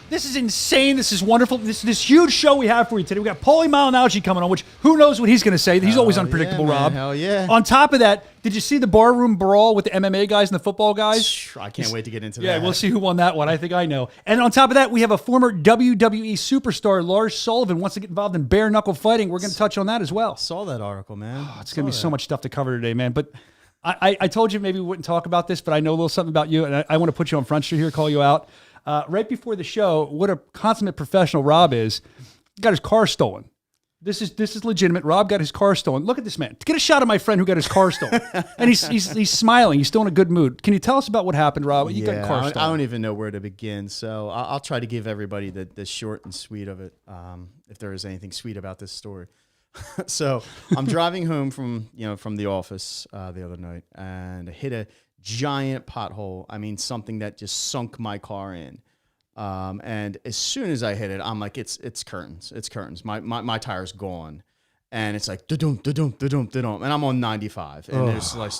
This is insane. This is wonderful. This huge show we have for you today. We got Paulie Malignaggi coming on, which who knows what he's going to say. He's always unpredictable, yeah, Rob. Hell yeah. On top of that, did you see the barroom brawl with the MMA guys and the football guys? I can't wait to get into that. Yeah, we'll see who won that one. I think I know. And on top of that, we have a former WWE superstar, Lars Sullivan, wants to get involved in bare knuckle fighting. We're going to touch on that as well. Saw that article, man. Oh, it's going to be so much stuff to cover today, man. But I told you maybe we wouldn't talk about this, but I know a little something about you, and I want to put you on Front Street here, call you out. Right before the show, what a consummate professional Rob is. Got his car stolen. This is legitimate. Rob got his car stolen. Look at this man. Get a shot of my friend who got his car stolen. And he's smiling. He's still in a good mood. Can you tell us about what happened, Rob? You got a car stolen. I don't even know where to begin. So I'll try to give everybody the short and sweet of it, if there is anything sweet about this story. So I'm driving home from the office the other night, and I hit a giant pothole. I mean, something that just sunk my car in. And as soon as I hit it, I'm like, it's curtains. It's curtains. My tire's gone. And it's like, da-dum, da-dum, da-dum, da-dum. And I'm on 95. And there's like,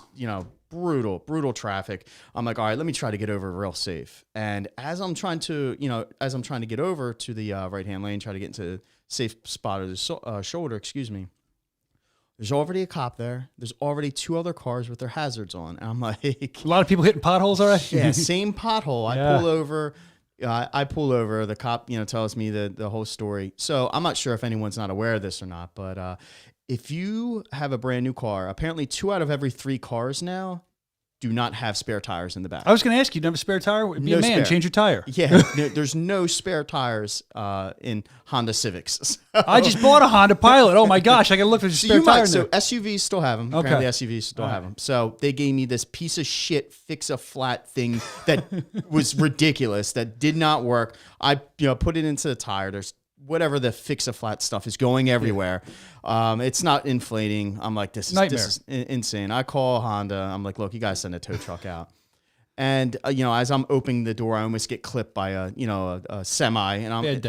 brutal traffic. I'm like, all right, let me try to get over real safe. And as I'm trying to get over to the right-hand lane, try to get into a safe spot of the shoulder, excuse me. There's already a cop there. There's already 2 other cars with their hazards on. And I'm like... A lot of people hitting potholes, all right? Yeah, same pothole. I pull over. I pull over. The cop, tells me the whole story. So I'm not sure if anyone's not aware of this or not, but if you have a brand new car, apparently 2 out of every 3 cars now do not have spare tires in the back. I was going to ask you, do you have a spare tire? Be a man, spare. change your tire. Yeah, there's no spare tires in Honda Civics. So, I just bought a Honda Pilot. Oh my gosh, I got to look for a spare tire. So SUVs still have them. Okay. Apparently SUVs still have them. So they gave me this piece of shit fix-a-flat thing that was ridiculous, that did not work. I put it into the tire. There's whatever the fix-a-flat stuff is going everywhere. It's not inflating. I'm like, this is insane. I call Honda. I'm like, look, you guys send a tow truck out. And as I'm opening the door, I almost get clipped by a semi, and I'm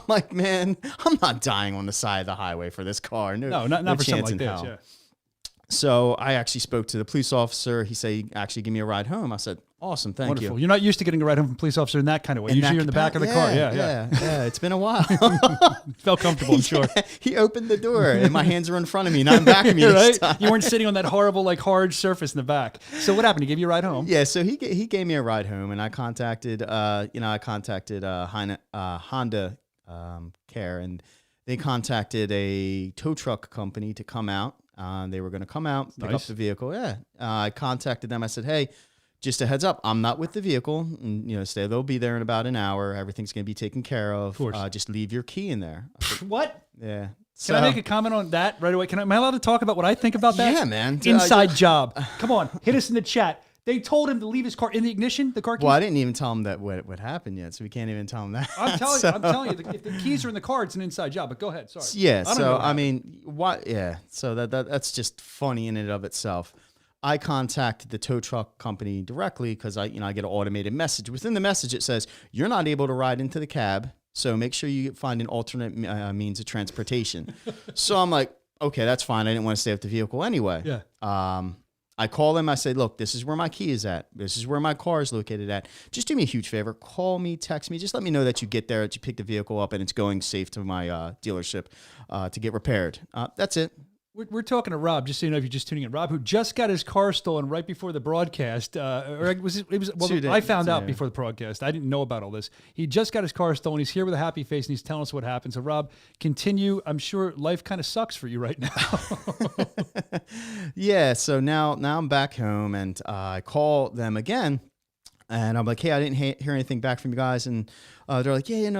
like, man, I'm not dying on the side of the highway for this car. No, not for something like this. Yeah. So I actually spoke to the police officer. He said, actually give me a ride home. I said, awesome, thank you. You're not used to getting a ride home from a police officer in that kind of way. Usually you're in the back of the car. Yeah. It's been a while. Felt comfortable, I'm sure. He opened the door, and my hands are in front of me, not in back of me this time. You weren't sitting on that horrible, hard surface in the back. So what happened? He gave you a ride home? Yeah, so he gave me a ride home, and I contacted Honda Care, and they contacted a tow truck company to come out. They were going to come out, pick up the vehicle. Yeah. I contacted them. I said, hey, just a heads up, I'm not with the vehicle. And, they'll be there in about an hour. Everything's going to be taken care of. Just leave your key in there. Said, what? Yeah. Can I make a comment on that right away? Am I allowed to talk about what I think about that? Yeah, man. Inside job. Come on, hit us in the chat. They told him to leave his car in the ignition, the car keys? Well, I didn't even tell him that what happened yet, so we can't even tell him that. I'm telling you, if the keys are in the car, it's an inside job. But go ahead, sorry. Yeah, what? Yeah, so that's just funny in and of itself. I contacted the tow truck company directly because I get an automated message. Within the message, it says you're not able to ride into the cab, so make sure you find an alternate means of transportation. So I'm like, okay, that's fine. I didn't want to stay with the vehicle anyway. Yeah. I call them. I say, look, this is where my key is at. This is where my car is located at. Just do me a huge favor. Call me, text me. Just let me know that you get there, that you pick the vehicle up, and it's going safe to my dealership to get repaired. That's it. We're talking to Rob, just so you know if you're just tuning in. Rob, who just got his car stolen right before the broadcast. I found out before the broadcast. I didn't know about all this. He just got his car stolen. He's here with a happy face, and he's telling us what happened. So, Rob, continue. I'm sure life kind of sucks for you right now. Yeah, so now I'm back home, and I call them again. And I'm like, hey, I didn't hear anything back from you guys. And they're like, yeah,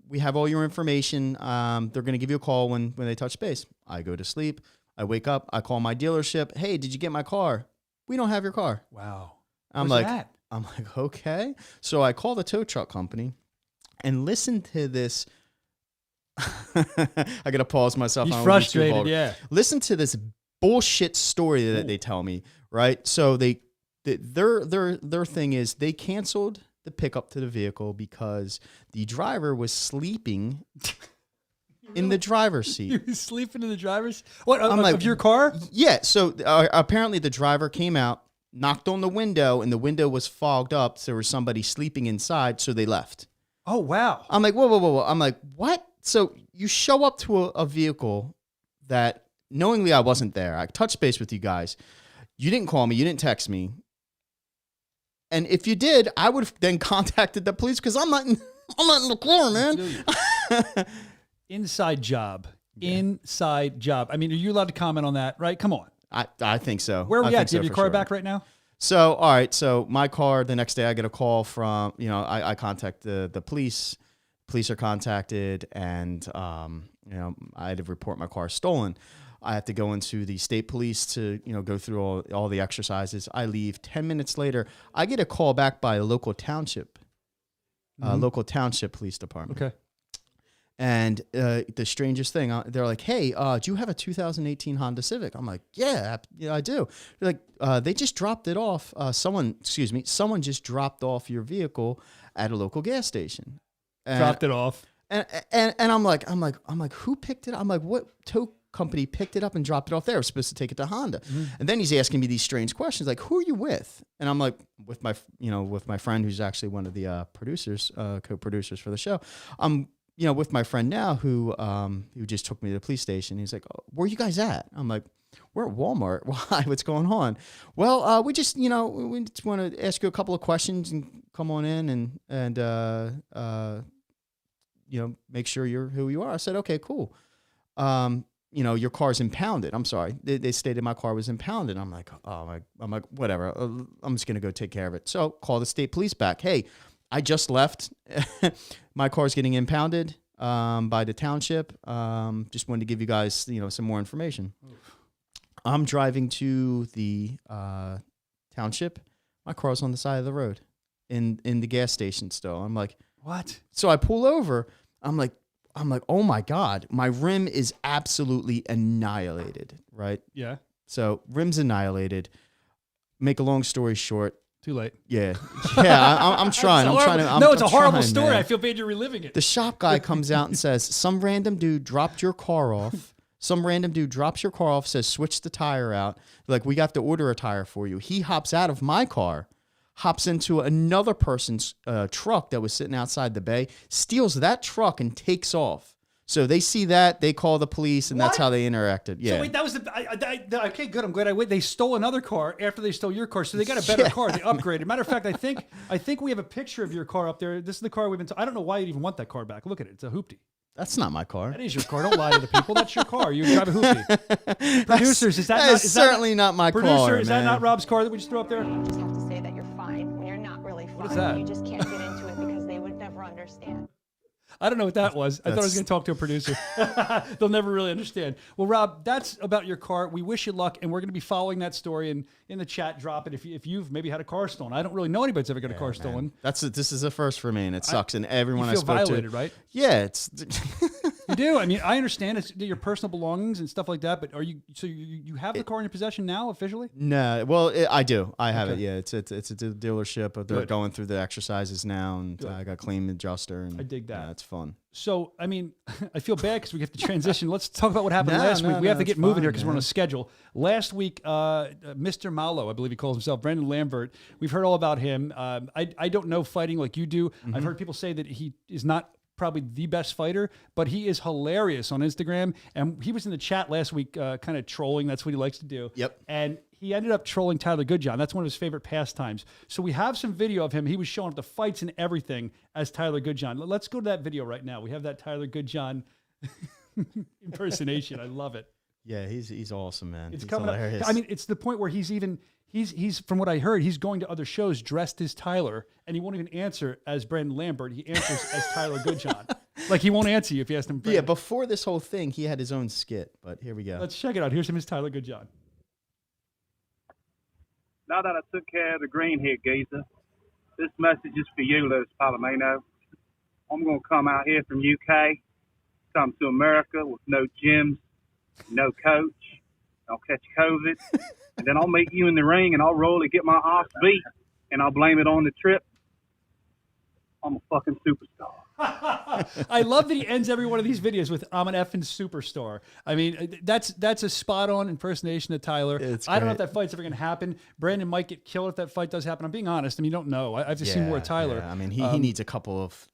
we have all your information. They're going to give you a call when they touch base. I go to sleep. I wake up. I call my dealership. Hey, did you get my car? We don't have your car. Wow. I'm like, okay. So I call the tow truck company and listen to this. I got to pause myself. He's frustrated. Yeah. Listen to this bullshit story that they tell me. Right. So their thing is they canceled the pickup to the vehicle because the driver was sleeping in the driver's seat. You were sleeping in the driver's? What, of your car? Yeah. So apparently the driver came out, knocked on the window, and the window was fogged up. So there was somebody sleeping inside, so they left. Oh, wow. I'm like, whoa. I'm like, what? So you show up to a vehicle that knowingly I wasn't there. I touched base with you guys. You didn't call me. You didn't text me. And if you did, I would have then contacted the police because I'm not in the car, man. Inside job. Inside job. I mean, are you allowed to comment on that, right? Come on. I think so. Where are we at? Do you have so your car sure. back right now? So, all right. So my car, the next day I get a call from, I contact the police. Police are contacted and, I had to report my car stolen. I have to go into the state police to, go through all the exercises. I leave 10 minutes later. I get a call back by a local township police department. Okay. And the strangest thing, they're like, hey, do you have a 2018 Honda Civic? I'm like, yeah, I do. They're like, they just dropped it off. Someone just dropped off your vehicle at a local gas station. Dropped it off. And I'm like, who picked it up? I'm like, what tow company picked it up and dropped it off there? I was supposed to take it to Honda. Mm-hmm. And then he's asking me these strange questions, like, who are you with? And I'm like, with my friend who's actually one of the co-producers for the show. I'm with my friend now who just took me to the police station. He's like, oh, where are you guys at? I'm like, we're at Walmart. Why? What's going on? Well, we just want to ask you a couple of questions and come on in and make sure you're who you are. I said, okay, cool. Your car's impounded. I'm sorry. They stated my car was impounded. I'm like, whatever. I'm just going to go take care of it. So call the state police back. Hey, I just left. My car's getting impounded by the township. Just wanted to give you guys, some more information. Oof. I'm driving to the township. My car's on the side of the road in the gas station still. I'm like, what? So I pull over. I'm like, oh my God, my rim is absolutely annihilated, right? Yeah. So rim's annihilated. Make a long story short. Too late. Yeah. I'm trying. It's a horrible story. Man. I feel bad you're reliving it. The shop guy comes out and says, some random dude dropped your car off. Some random dude drops your car off, says, switch the tire out. Like, we got to order a tire for you. He hops out of my car, hops into another person's truck that was sitting outside the bay, steals that truck and takes off. So they see that, they call the police, and that's how they interacted. Yeah. So wait, that was okay, good. I'm glad I went. They stole another car after they stole your car, so they got a better car. They upgraded. Matter of fact, I think we have a picture of your car up there. This is the car we've been. I don't know why you'd even want that car back. Look at it. It's a hoopty. That's not my car. That is your car. Don't lie to the people. That's your car. You drive a hoopty. Producers, is that certainly not my car? Producer, is that not Rob's car that we just threw up there? You just have to say that you're fine when you're not really fine. What is that? You just can't get into it because they would never understand. I don't know what that was. I thought I was going to talk to a producer. They'll never really understand. Well, Rob, that's about your car. We wish you luck, and we're going to be following that story and in the chat. Drop it if you've maybe had a car stolen. I don't really know anybody's ever got a car stolen. This is a first for me, and it sucks. And everyone you feel I spoke violated, to, right? Yeah, it's. You do. I mean, I understand it's your personal belongings and stuff like that. But are you? So you have the car in your possession now officially? No. Well, I do. I have it. Yeah, it's a dealership. But they're going through the exercises now, and I got claim adjuster. And I dig that. Yeah, it's fun. So, I mean, I feel bad because we have to transition. Let's talk about what happened last week. We have to get moving here because we're on a schedule. Last week, Mr. Malo, I believe he calls himself, Brandon Lambert, we've heard all about him. I don't know fighting like you do. Mm-hmm. I've heard people say that he is not probably the best fighter, but he is hilarious on Instagram. And he was in the chat last week kind of trolling. That's what he likes to do. Yep. And he ended up trolling Tyler Goodjohn. That's one of his favorite pastimes. So we have some video of him. He was showing up the fights and everything as Tyler Goodjohn. Let's go to that video right now. We have that Tyler Goodjohn impersonation. I love it. Yeah, he's awesome, man. It's he's coming hilarious. up. I mean, it's the point where he's from what I heard, he's going to other shows dressed as Tyler, and he won't even answer as Brandon Lambert. He answers as Tyler Goodjohn. Like, he won't answer you if you ask him. Brandon. Yeah, before this whole thing, he had his own skit, but here we go. Let's check it out. Here's him as Tyler Goodjohn. Now that I took care of the green here, geezer, this message is for you, Lars Palomino. I'm going to come out here from UK, come to America with no gyms, no coach. I'll catch COVID, and then I'll meet you in the ring, and I'll roll and get my ass beat, and I'll blame it on the trip. I'm a fucking superstar. I love that he ends every one of these videos with "I'm an effing superstar." I mean, that's a spot on impersonation of Tyler. I don't know if that fight's ever going to happen. Brandon might get killed if that fight does happen. I'm being honest. I mean, you don't know. I have to see more of Tyler. Yeah. I mean, he needs a couple of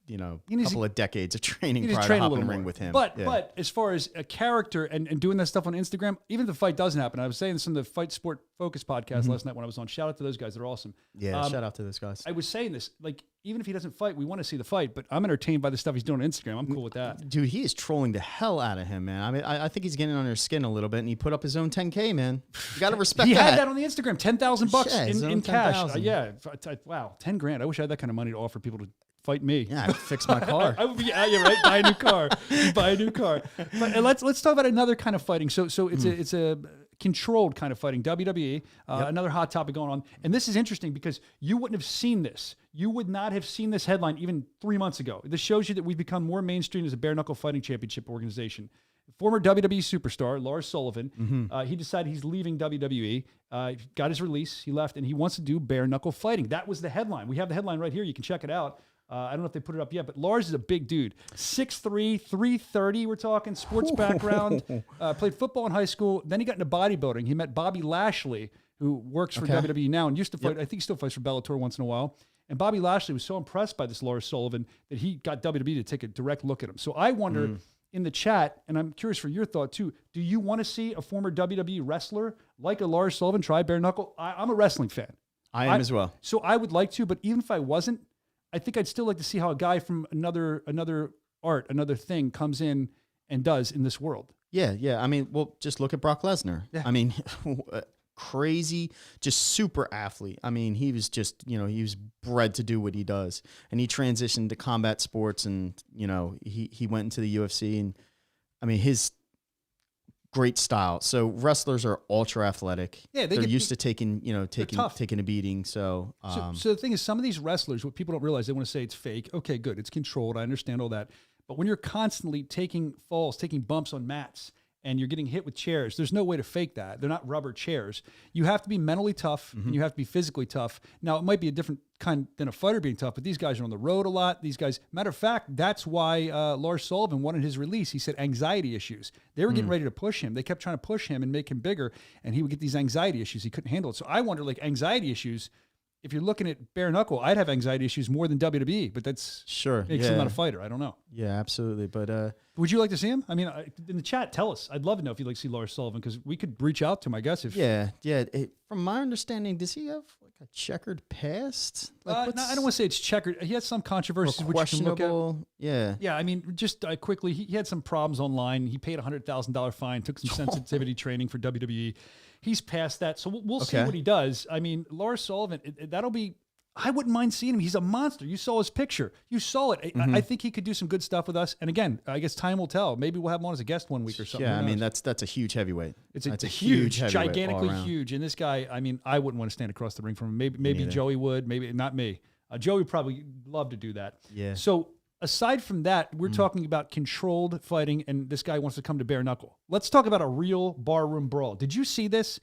decades of training prior to hopping in the ring with him. But as far as a character and doing that stuff on Instagram, even if the fight doesn't happen, I was saying this on the Fight Sport Focus podcast last night when I was on. Shout out to those guys. They're awesome. Yeah, shout out to those guys. I was saying this, like, even if he doesn't fight, we want to see the fight, but I'm entertained by the stuff he's doing on Instagram. I'm cool with that. Dude, he is trolling the hell out of him, man. I mean, I think he's getting under his skin a little bit, and he put up his own 10K, man. You got to respect he that. He had that on the Instagram, $10,000 in cash. 10,000. Wow, 10 grand. I wish I had that kind of money to offer people to fight me. Yeah, I'd fix my car. I would be, yeah, right. Buy a new car. Buy a new car. But let's talk about another kind of fighting. So it's a controlled kind of fighting. WWE, another hot topic going on. And this is interesting because you wouldn't have seen this. You would not have seen this headline even 3 months ago. This shows you that we've become more mainstream as a bare knuckle fighting championship organization. Former WWE superstar Lars Sullivan, he decided he's leaving WWE. Got his release. He left, and he wants to do bare knuckle fighting. That was the headline. We have the headline right here. You can check it out. I don't know if they put it up yet, but Lars is a big dude. 6'3", 330, we're talking, sports background, played football in high school. Then he got into bodybuilding. He met Bobby Lashley, who works for WWE now and used to fight. I think he still fights for Bellator once in a while. And Bobby Lashley was so impressed by this Lars Sullivan that he got WWE to take a direct look at him. So I wonder in the chat, and I'm curious for your thought too, do you want to see a former WWE wrestler like a Lars Sullivan try bare knuckle? I'm a wrestling fan. I am as well. So I would like to, but even if I wasn't, I think I'd still like to see how a guy from another art, another thing comes in and does in this world. Yeah. I mean, well, just look at Brock Lesnar. Yeah. I mean, crazy, just super athlete. I mean, he was just, he was bred to do what he does. And he transitioned to combat sports and, he went into the UFC and, I mean, his great style. So wrestlers are ultra athletic. Yeah, they're used to taking a beating. So the thing is, some of these wrestlers, what people don't realize, they want to say it's fake. Okay, good, it's controlled. I understand all that. But when you're constantly taking falls, taking bumps on mats, and you're getting hit with chairs, there's no way to fake that. They're not rubber chairs. You have to be mentally tough and you have to be physically tough. Now, it might be a different kind than a fighter being tough, but these guys are on the road a lot. These guys, matter of fact, that's why Lars Sullivan wanted his release. He said anxiety issues. They were getting ready to push him. They kept trying to push him and make him bigger, and he would get these anxiety issues. He couldn't handle it. So I wonder, like, anxiety issues, if you're looking at bare knuckle, I'd have anxiety issues more than WWE, but that's makes him not a fighter. I don't know. Yeah, absolutely. But would you like to see him? I mean, in the chat, tell us. I'd love to know if you'd like to see Lars Sullivan, because we could reach out to him, I guess. From my understanding, does he have like a checkered past? Like no, I don't want to say it's checkered. He has some controversies which you can look at. Yeah. I mean, just quickly, he had some problems online. He paid $100,000 fine, took some sensitivity training for WWE. He's past that, so we'll see what he does. I mean, Lars Sullivan, that'll be. I wouldn't mind seeing him. He's a monster. You saw his picture. You saw it. I think he could do some good stuff with us. And again, I guess time will tell. Maybe we'll have him on as a guest one week or something. Yeah, I mean, that's a huge heavyweight. It's a huge, gigantically huge. And this guy, I mean, I wouldn't want to stand across the ring from him. Maybe Joey would. Maybe not me. Joey would probably love to do that. Yeah. So aside from that, we're talking about controlled fighting, and this guy wants to come to bare knuckle. Let's talk about a real barroom brawl. Did you see this?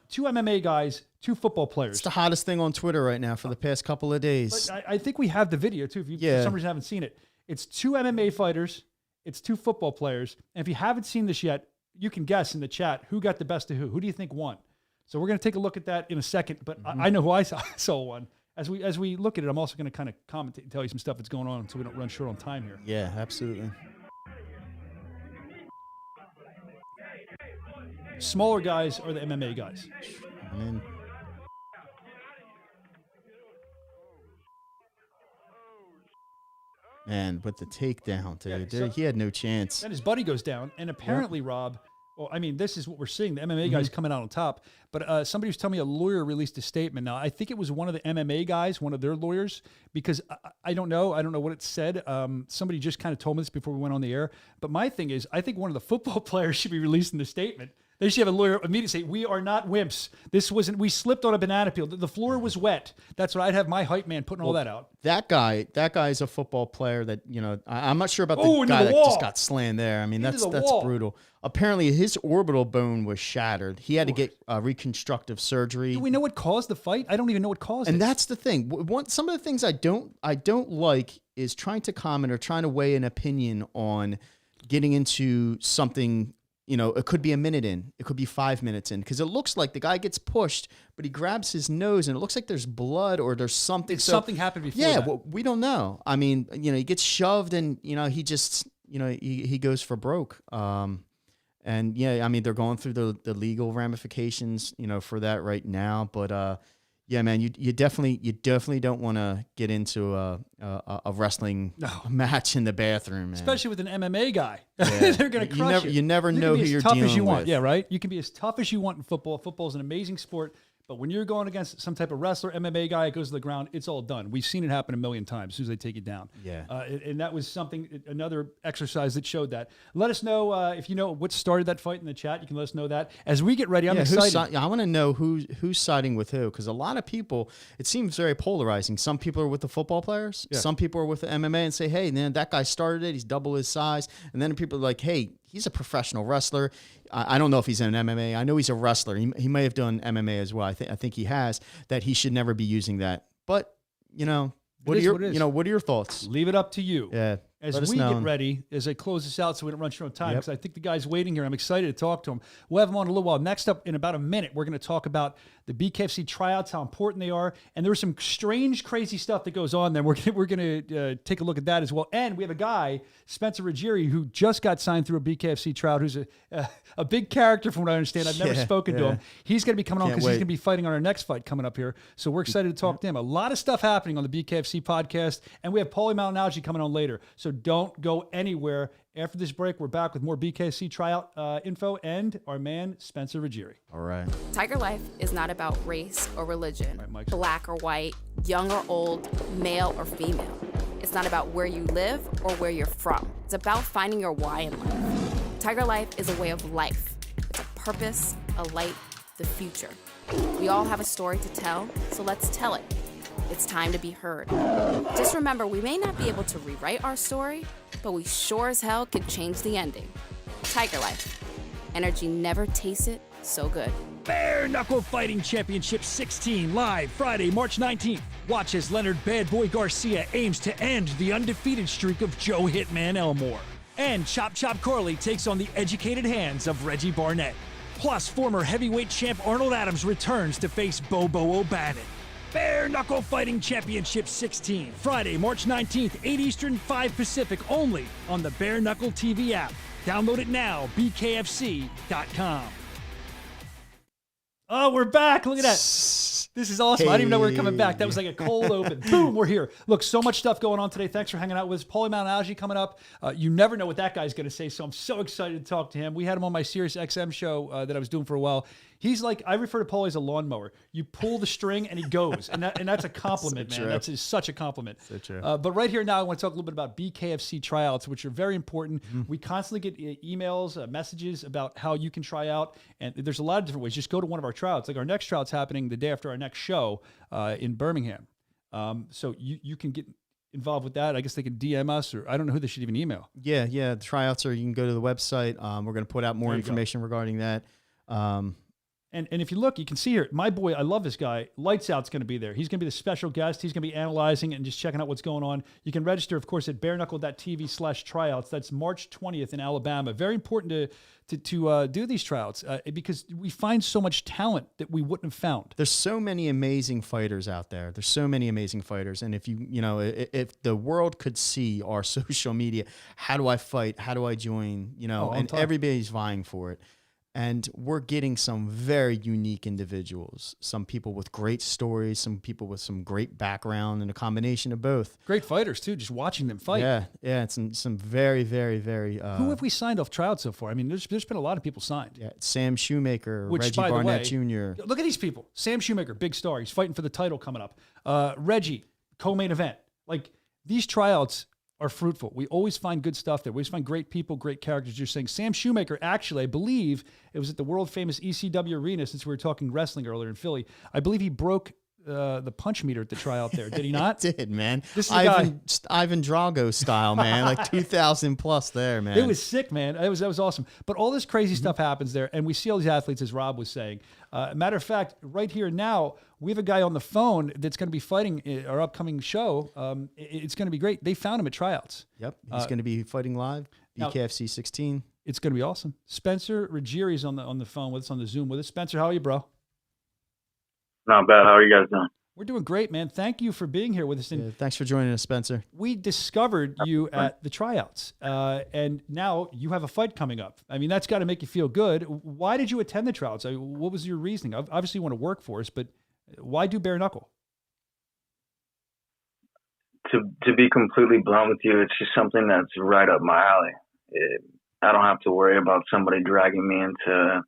Two MMA guys, two football players. It's the hottest thing on Twitter right now for the past couple of days. But I think we have the video too. If you for some reason haven't seen it, it's two MMA fighters, it's two football players. And if you haven't seen this yet, you can guess in the chat who got the best of who. Who do you think won? So we're going to take a look at that in a second. But I know who I saw one. As we look at it, I'm also going to kind of comment and tell you some stuff that's going on, so we don't run short on time here. Yeah, absolutely. Smaller guys are the MMA guys. Man, with the takedown, dude, he had no chance. Then his buddy goes down, and apparently, Rob, well, I mean, this is what we're seeing. The MMA guys coming out on top. But somebody was telling me a lawyer released a statement. Now, I think it was one of the MMA guys, one of their lawyers, because I don't know. I don't know what it said. Somebody just kind of told me this before we went on the air. But my thing is, I think one of the football players should be releasing the statement. They should have a lawyer immediately say, "We are not wimps. This wasn't. We slipped on a banana peel. The floor was wet." That's what I'd have my hype man putting all that out. That guy is a football player that, I'm not sure about Oh, the into guy the that wall. just got slammed there. I mean, Into that's the wall. brutal. Apparently, his orbital bone was shattered. He had to get reconstructive surgery. Do we know what caused the fight? I don't even know what caused it. And that's the thing. Some of the things I don't like is trying to comment or trying to weigh an opinion on getting into something. It could be a minute in, it could be 5 minutes in, because it looks like the guy gets pushed, but he grabs his nose, and it looks like there's blood or there's something. Something happened before. Yeah, that. well, we don't know. I mean, he gets shoved, and he just, he goes for broke. And yeah, I mean, they're going through the legal ramifications, for that right now. But yeah, man, you definitely don't want to get into a wrestling match in the bathroom, man. Especially with an MMA guy. Yeah. They're going to crush you. You never know who you're tough dealing as you want. with. Yeah, right? You can be as tough as you want in football. Football is an amazing sport. But when you're going against some type of wrestler, MMA guy, it goes to the ground, it's all done. We've seen it happen a million times as soon as they take you down. Yeah. And that was another exercise that showed that. Let us know if you know what started that fight in the chat. You can let us know that. As we get ready, I'm excited. I want to know who's siding with who, because a lot of people, it seems very polarizing. Some people are with the football players. Yeah. Some people are with the MMA and say, hey, man, that guy started it. He's double his size. And then people are like, hey, he's a professional wrestler. I don't know if he's in MMA. I know he's a wrestler. He may have done MMA as well. I think he has. That he should never be using that. But what are your thoughts? Leave it up to you. Yeah. As we get ready, as I close this out so we don't run short on time, because I think the guy's waiting here. I'm excited to talk to him. We'll have him on in a little while. Next up, in about a minute, we're going to talk about the BKFC tryouts, how important they are. And there's some strange, crazy stuff that goes on there. We're going to take a look at that as well. And we have a guy, Spencer Ruggieri, who just got signed through a BKFC tryout, who's a big character from what I understand. I've never spoken to him. He's going to be coming on because he's going to be fighting on our next fight coming up here. So we're excited to talk to him. A lot of stuff happening on the BKFC podcast. And we have Paulie Malignaggi coming on later. So don't go anywhere. After this break, we're back with more BKFC tryout info and our man, Spencer Ruggieri. All right. Tiger Life is not about race or religion, black or white, young or old, male or female. It's not about where you live or where you're from. It's about finding your why in life. Tiger Life is a way of life. It's a purpose, a light, the future. We all have a story to tell, so let's tell it. It's time to be heard. Just remember, we may not be able to rewrite our story, but we sure as hell can change the ending. Tiger Life. Energy never tasted so good. Bare Knuckle Fighting Championship 16 live Friday, March 19th. Watch as Leonard Bad Boy Garcia aims to end the undefeated streak of Joe Hitman Elmore. And Chop Chop Corley takes on the educated hands of Reggie Barnett. Plus, former heavyweight champ Arnold Adams returns to face Bobo O'Bannon. Bare Knuckle Fighting Championship 16, Friday, March 19th, 8 Eastern, 5 Pacific, only on the Bare Knuckle TV app. Download it now, bkfc.com. Oh, we're back. Look at that. This is awesome. I didn't even know we were coming back. That was like a cold open. Boom, we're here. Look, so much stuff going on today. Thanks for hanging out with us. Paulie Malignaggi coming up. You never know what that guy's going to say, so I'm so excited to talk to him. We had him on my Sirius XM show that I was doing for a while. He's like, I refer to Paulie as a lawnmower. You pull the string and he goes. And that's a compliment, So man. true. That's such a compliment. So true. But right here now, I want to talk a little bit about BKFC tryouts, which are very important. We constantly get emails, messages about how you can try out. And there's a lot of different ways. Just go to one of our tryouts. Like our next tryout's happening the day after our next show in Birmingham. So you can get involved with that. I guess they can DM us, or I don't know who they should even email. Yeah. The tryouts are, you can go to the website. We're going to put out more information regarding that. And if you look, you can see here, my boy, I love this guy. Lights Out's going to be there. He's going to be the special guest. He's going to be analyzing and just checking out what's going on. You can register, of course, at bareknuckle.tv/tryouts. That's March 20th in Alabama. Very important to do these tryouts because we find so much talent that we wouldn't have found. There's so many amazing fighters out there. There's so many amazing fighters. And if if the world could see our social media, how do I fight? How do I join? And everybody's vying for it. And we're getting some very unique individuals, some people with great stories, some people with some great background, and a combination of both. Great fighters, too, just watching them fight. Yeah. It's some very, very, very... Who have we signed off tryouts so far? I mean, there's been a lot of people signed. Yeah, Sam Shoemaker, Which, Reggie by Barnett the way, Jr. Look at these people. Sam Shoemaker, big star. He's fighting for the title coming up. Reggie, co-main event. Like, these tryouts are fruitful. We always find good stuff there. We always find great people, great characters. You're saying Sam Shoemaker, actually, I believe it was at the world famous ECW arena, since we were talking wrestling earlier in Philly. I believe he broke the punch meter at the tryout there. Did he not? He did, man. This is Ivan Drago style, man. Like 2,000 plus there, man. It was sick, man. That was awesome. But all this crazy stuff happens there, and we see all these athletes, as Rob was saying. Matter of fact, right here now, we have a guy on the phone that's going to be fighting our upcoming show. It's going to be great. They found him at tryouts. Yep, he's going to be fighting live. BKFC 16. It's going to be awesome. Spencer Ruggieri is on the phone with us, on the Zoom with us. Spencer, how are you, bro? Not bad. How are you guys doing? We're doing great, man. Thank you for being here with us. And thanks for joining us, Spencer. we discovered you at the tryouts, and now you have a fight coming up. I mean, that's got to make you feel good. Why did you attend the tryouts? I mean, what was your reasoning? Obviously, you want to work for us, but why do bare knuckle? To be completely blunt with you, it's just something that's right up my alley. I don't have to worry about somebody dragging me into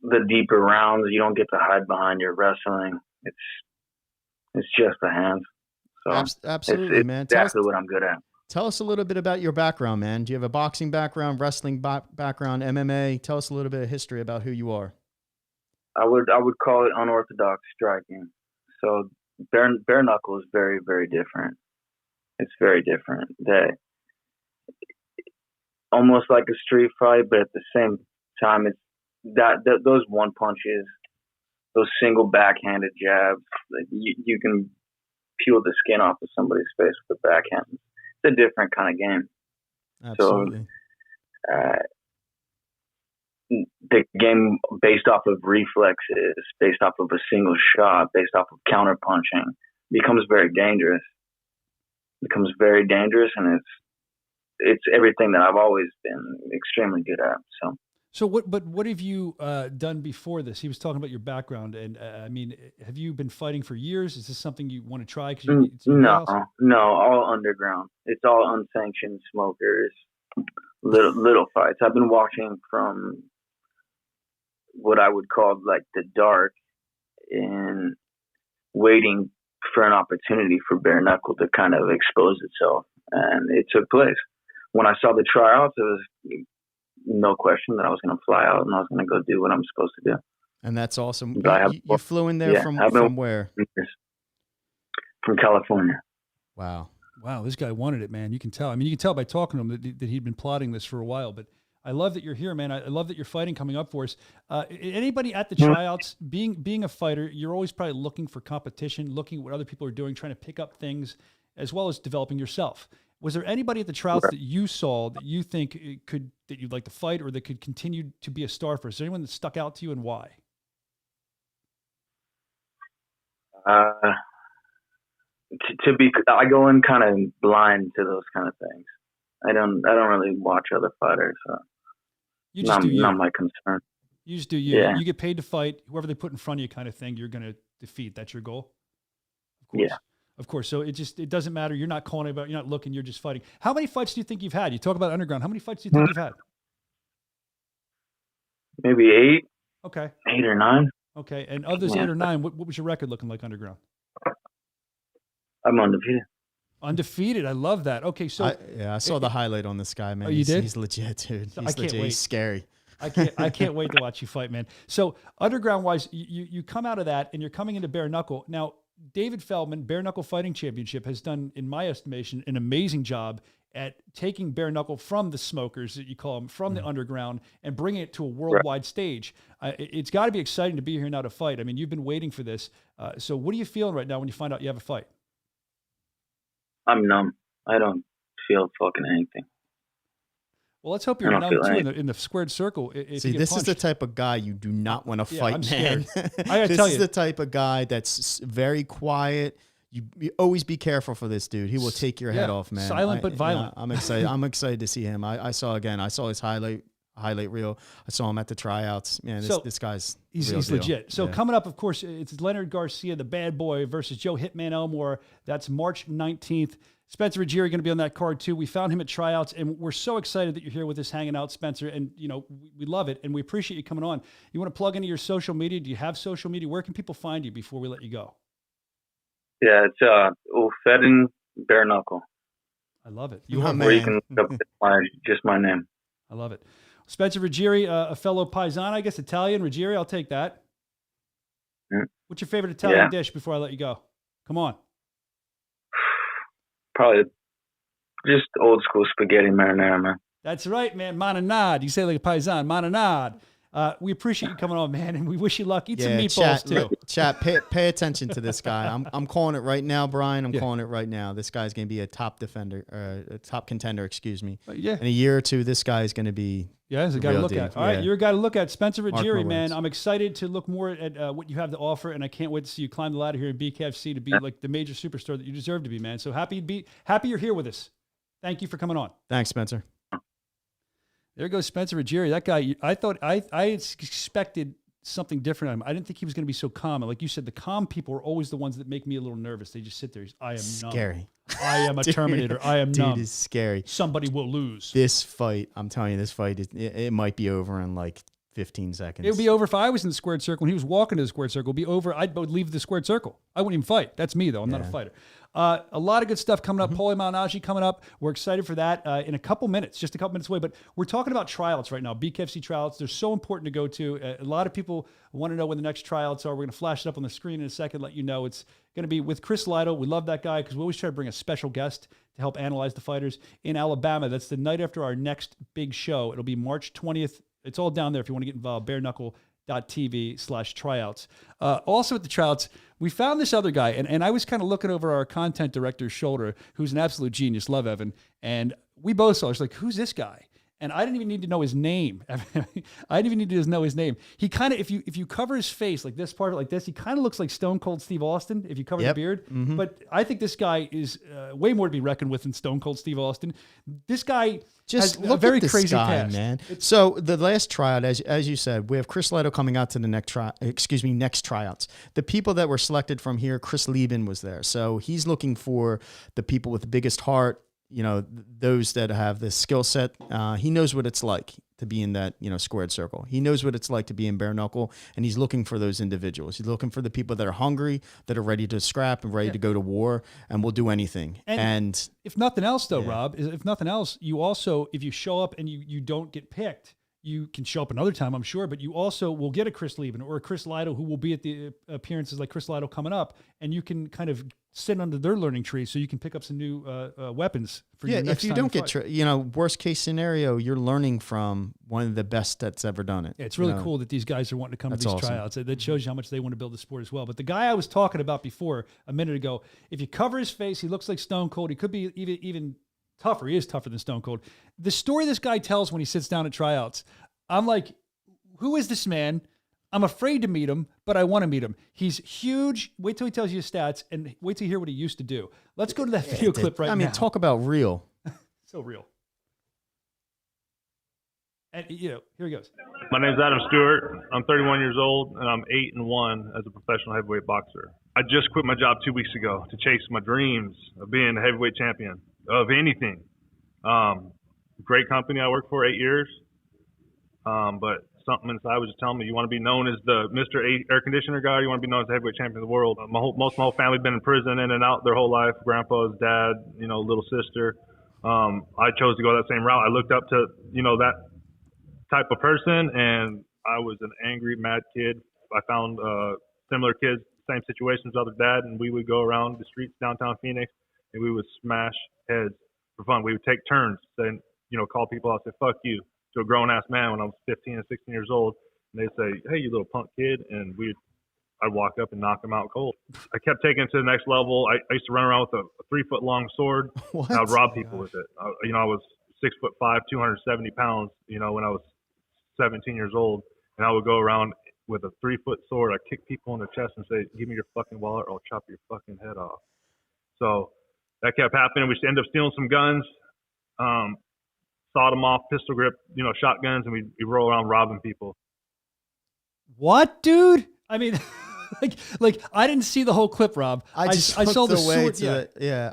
the deeper rounds. You don't get to hide behind your wrestling. It's just the hands. So absolutely, it's man. exactly what I'm good at. Tell us a little bit about your background, man. Do you have a boxing background, wrestling background, MMA? Tell us a little bit of history about who you are. I would call it unorthodox striking. So bare knuckle is very, very different. It's very different. Almost like a street fight, but at the same time, it's those one punches, those single backhanded jabs, like you can peel the skin off of somebody's face with a backhand. It's a different kind of game. Absolutely. So, the game based off of reflexes, based off of a single shot, based off of counter punching, becomes very dangerous. And it's everything that I've always been extremely good at. So what have you done before this? He was talking about your background, and I mean, have you been fighting for years? Is this something you want to try? No, all underground. It's all unsanctioned smokers, little fights. I've been watching from what I would call like the dark, and waiting for an opportunity for bare knuckle to kind of expose itself, and it took place. When I saw the tryouts, it was no question that I was going to fly out and I was going to go do what I'm supposed to do. And that's awesome. You flew in there from where? From California. Wow. This guy wanted it, man. You can tell. I mean, you can tell by talking to him that he'd been plotting this for a while. But I love that you're here, man. I love that you're fighting coming up for us. Anybody at the tryouts, being a fighter, you're always probably looking for competition, looking at what other people are doing, trying to pick up things, as well as developing yourself. Was there anybody at the tryouts that you saw that you think that you'd like to fight, or that could continue to be a star for us? Is there anyone that stuck out to you, and why? I go in kind of blind to those kind of things. I don't really watch other fighters. So you just do you. Not my concern. You just do you. Yeah. You get paid to fight. Whoever they put in front of you, kind of thing, you're going to defeat. That's your goal. Of course. Yeah. Of course. So it doesn't matter. You're not calling about. You're not looking. You're just fighting. How many fights do you think you've had? You talk about underground. How many fights do you think you've had? Maybe 8. Okay. 8 or 9. Okay. And of those 8 or 9, what was your record looking like underground? I'm undefeated. Undefeated. I love that. Okay. So I saw the highlight on this guy, man. Oh, you did? He's legit, dude. I can't wait. He's scary. I can't wait to watch you fight, man. So underground wise, you come out of that and you're coming into bare knuckle. Now, David Feldman, Bare Knuckle Fighting Championship, has done, in my estimation, an amazing job at taking bare knuckle from the smokers, that you call them, from the underground, and bringing it to a worldwide stage. It's got to be exciting to be here now to fight. I mean, you've been waiting for this. So what are you feeling right now when you find out you have a fight? I'm numb. I don't feel fucking anything. Well, let's hope you're numb too in the squared circle. See, this is the type of guy you do not want to fight, I'm man. I gotta tell you, this is the type of guy that's very quiet. You always be careful for this dude. He will take your head off, man. Silent but violent. I'm excited. I'm excited to see him. I saw his highlight reel. I saw him at the tryouts. Man, this guy's he's legit. So coming up, of course, it's Leonard Garcia, the bad boy, versus Joe Hitman Elmore. That's March 19th. Spencer Ruggieri going to be on that card too. We found him at tryouts, and we're so excited that you're here with us hanging out, Spencer. And, we love it, and we appreciate you coming on. You want to plug into your social media? Do you have social media? Where can people find you before we let you go? Yeah, it's Ulfedden Bare Knuckle. I love it. Or you can look up just my name. I love it. Spencer Ruggieri, a fellow Paisan, I guess, Italian. Ruggieri, I'll take that. What's your favorite Italian dish before I let you go? Come on. Probably just old school spaghetti marinara, man. That's right, man. Marinade. You say like a Paisan. Marinade. We appreciate you coming on, man, and we wish you luck. Eat some meatballs, too. Chat, pay attention to this guy. I'm calling it right now, Brian. I'm calling it right now. This guy's going to be a top defender, a top contender, excuse me. In a year or two, this guy is going to be he's a guy to look at. All right, you're a guy to look at. Spencer Ruggieri, man. I'm excited to look more at what you have to offer, and I can't wait to see you climb the ladder here in BKFC to be like the major superstar that you deserve to be, man. So happy you're here with us. Thank you for coming on. Thanks, Spencer. There goes Spencer Ruggieri. That guy, I thought I expected something different out of him. I didn't think he was going to be so calm. And like you said, the calm people are always the ones that make me a little nervous. They just sit there. I am scary. Numb. I am a Terminator. I am numb. Dude is scary. Somebody will lose. This fight, I'm telling you, it might be over in like 15 seconds. It would be over if I was in the squared circle. When he was walking to the squared circle, it would be over. I'd leave the squared circle. I wouldn't even fight. That's me, though. I'm not a fighter. A lot of good stuff coming up. Paulie Malignaggi coming up. We're excited for that in a couple minutes, just a couple minutes away. But we're talking about tryouts right now, BKFC tryouts. They're so important to go to. A lot of people want to know when the next tryouts are. We're going to flash it up on the screen in a second, let you know. It's going to be with Chris Lido. We love that guy because we always try to bring a special guest to help analyze the fighters in Alabama. That's the night after our next big show. It'll be March 20th. It's all down there if you want to get involved. bareknuckle.tv/tryouts. Also at the tryouts, we found this other guy, and I was kind of looking over our content director's shoulder, who's an absolute genius, love Evan, and we both saw, it's like, who's this guy? And I didn't even need to know his name. I didn't even need to know his name. He kind of, if you cover his face, like this part, like this, he kind of looks like Stone Cold Steve Austin if you cover the beard. Mm-hmm. But I think this guy is way more to be reckoned with than Stone Cold Steve Austin. This guy just has a very crazy guy, past. Man. So the last tryout, as you said, we have Chris Lido coming out to the next tryouts. The people that were selected from here, Chris Lieben was there. So he's looking for the people with the biggest heart, those that have the skill set. He knows what it's like to be in that, squared circle. He knows what it's like to be in bare knuckle, and he's looking for those individuals. He's looking for the people that are hungry, that are ready to scrap and ready to go to war, and will do anything. And if nothing else, though, Rob, if nothing else, you also, if you show up and you don't get picked, you can show up another time, I'm sure, but you also will get a Chris Lieben or a Chris Lido who will be at the appearances like Chris Lido coming up, and you can kind of sit under their learning tree so you can pick up some new weapons for your next if you time don't get, worst case scenario, you're learning from one of the best that's ever done it. Yeah, it's really cool that these guys are wanting to come to these awesome. Tryouts. That shows you how much they want to build the sport as well. But the guy I was talking about before a minute ago, if you cover his face, he looks like Stone Cold. He could be even tougher. He is tougher than Stone Cold. The story this guy tells when he sits down at tryouts, I'm like, who is this man? I'm afraid to meet him, but I want to meet him. He's huge. Wait till he tells you his stats, and wait till you hear what he used to do. Let's go to that video clip right now. Talk about real. So real. And, here he goes. My name's Adam Stewart. I'm 31 years old, and I'm 8-1 as a professional heavyweight boxer. I just quit my job 2 weeks ago to chase my dreams of being a heavyweight champion of anything. Great company I worked for 8 years. But something inside was just telling me, you want to be known as the Mr. Air Conditioner guy, or you want to be known as the heavyweight champion of the world. Most of my whole family been in prison in and out their whole life. Grandpa's dad, little sister. I chose to go that same route. I looked up to, that type of person, and I was an angry, mad kid. I found similar kids, same situations, other dad, and we would go around the streets downtown Phoenix, and we would smash heads for fun. We would take turns, saying, call people out, say, fuck you, to a grown-ass man when I was 15 and 16 years old. And they'd say, hey, you little punk kid. And I'd walk up and knock them out cold. I kept taking it to the next level. I used to run around with a 3-foot-long sword. And I would rob people with it. I was 6'5", 270 pounds, when I was 17 years old. And I would go around with a 3-foot sword. I'd kick people in the chest and say, give me your fucking wallet or I'll chop your fucking head off. So that kept happening. We ended up stealing some guns. Sawed them off, pistol grip, shotguns, and we roll around robbing people. What, dude? I mean, like I didn't see the whole clip, Rob. I saw the sword.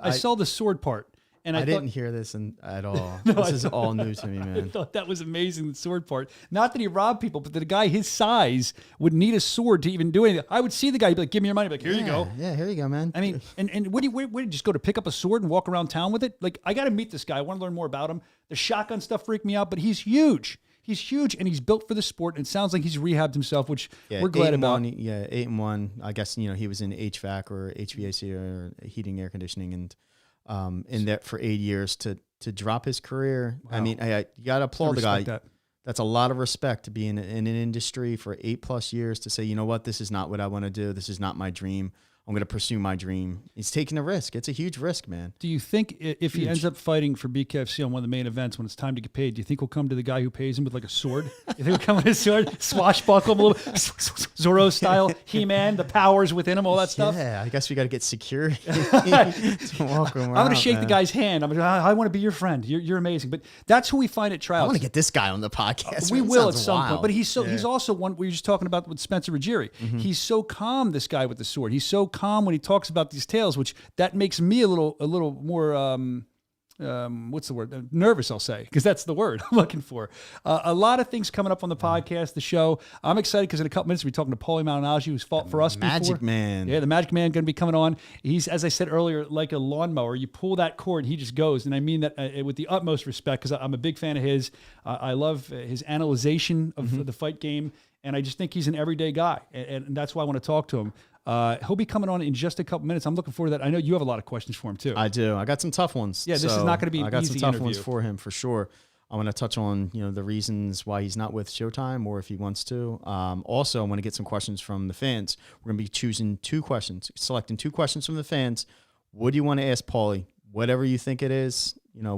I saw the sword part, And I didn't hear this at all. No, this is all new to me, I man. thought that was amazing, the sword part. Not that he robbed people, but that a guy his size would need a sword to even do anything. I would see the guy, he'd be like, give me your money. I'd be like, here you go. Yeah, here you go, man. I mean, and what do you just go to pick up a sword and walk around town with it? Like, I got to meet this guy. I want to learn more about him. The shotgun stuff freaked me out, but he's huge. He's huge, and he's built for the sport. And it sounds like he's rehabbed himself, which we're glad about. 8-1. I guess he was in HVAC or HVAC or heating, air conditioning, and in that for 8 years to drop his career. Wow. I mean, you got to applaud the guy. That's a lot of respect to be in an industry for 8+ years to say, you know what, this is not what I want to do. This is not my dream. I'm going to pursue my dream. He's taking a risk. It's a huge risk, man. Do you think if he ends up fighting for BKFC on one of the main events when it's time to get paid, do you think he'll come to the guy who pays him with like a sword? You think he'll come with a sword, swashbuckle him a little, Zorro style, He-Man, the powers within him, all that stuff? Yeah, I guess we got to get security to walk him around. I'm going to shake the guy's hand. I want to be your friend. You're amazing. But that's who we find at tryouts. I want to get this guy on the podcast. We will at some point. But he's also one we were just talking about with Spencer Ruggieri. Mm-hmm. He's so calm, this guy with the sword. He's so calm when he talks about these tales, which that makes me a little more what's the word? Nervous, I'll say, because that's the word I'm looking for. A lot of things coming up on the podcast, the show. I'm excited because in a couple minutes we'll be talking to Paulie Malignaggi, who's fought for us before. Magic Man. Yeah, the Magic Man going to be coming on. He's, as I said earlier, like a lawnmower. You pull that cord, he just goes. And I mean that with the utmost respect, because I'm a big fan of his. I love his analyzation of the fight game. And I just think he's an everyday guy. And that's why I want to talk to him. He'll be coming on in just a couple minutes. I'm looking forward to that. I know you have a lot of questions for him too. I do. I got some tough ones. Yeah, this is not going to be I got easy some tough interview. ones for him for sure. I want to touch on the reasons why he's not with Showtime or if he wants to. Also, I want to get some questions from the fans. We're going to be choosing 2 questions, selecting 2 questions from the fans. What do you want to ask Paulie? Whatever you think it is, we're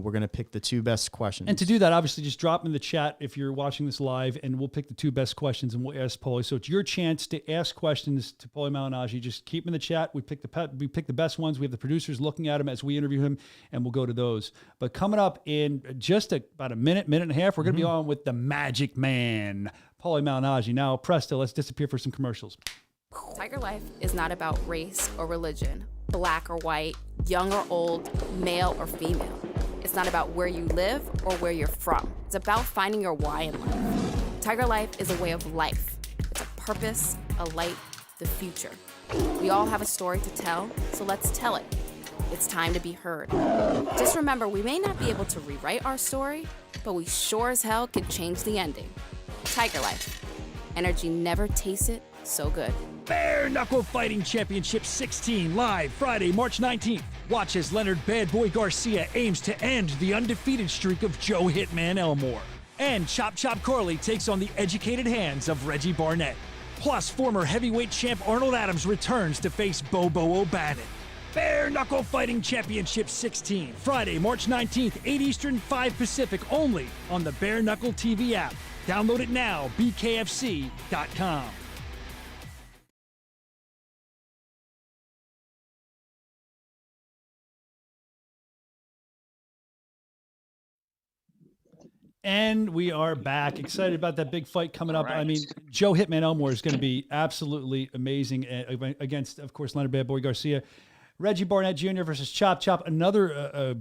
going to pick the 2 best questions. And to do that, obviously, just drop them in the chat if you're watching this live, and we'll pick the 2 best questions and we'll ask Paulie. So it's your chance to ask questions to Paulie Malignaggi. Just keep them in the chat. We pick the best ones. We have the producers looking at them as we interview him, and we'll go to those. But coming up in just about a minute and a half, we're going to be on with the Magic Man, Paulie Malignaggi. Now, presto, let's disappear for some commercials. Tiger Life is not about race or religion, black or white, young or old, male or female. It's not about where you live or where you're from. It's about finding your why in life. Tiger Life is a way of life. It's a purpose, a light, the future. We all have a story to tell, so let's tell it. It's time to be heard. Just remember, we may not be able to rewrite our story, but we sure as hell can change the ending. Tiger Life. Energy never tasted so good. Bare Knuckle Fighting Championship 16 live Friday, March 19th. Watch as Leonard Bad Boy Garcia aims to end the undefeated streak of Joe Hitman Elmore. And Chop Chop Corley takes on the educated hands of Reggie Barnett. Plus, former heavyweight champ Arnold Adams returns to face Bobo O'Bannon. Bare Knuckle Fighting Championship 16, Friday, March 19th, 8 Eastern, 5 Pacific, only on the Bare Knuckle TV app. Download it now, BKFC.com. And we are back. Excited about that big fight coming up. Right. I mean, Joe Hitman Elmore is going to be absolutely amazing against, of course, Leonard Bad Boy Garcia. Reggie Barnett Jr. versus Chop Chop. Another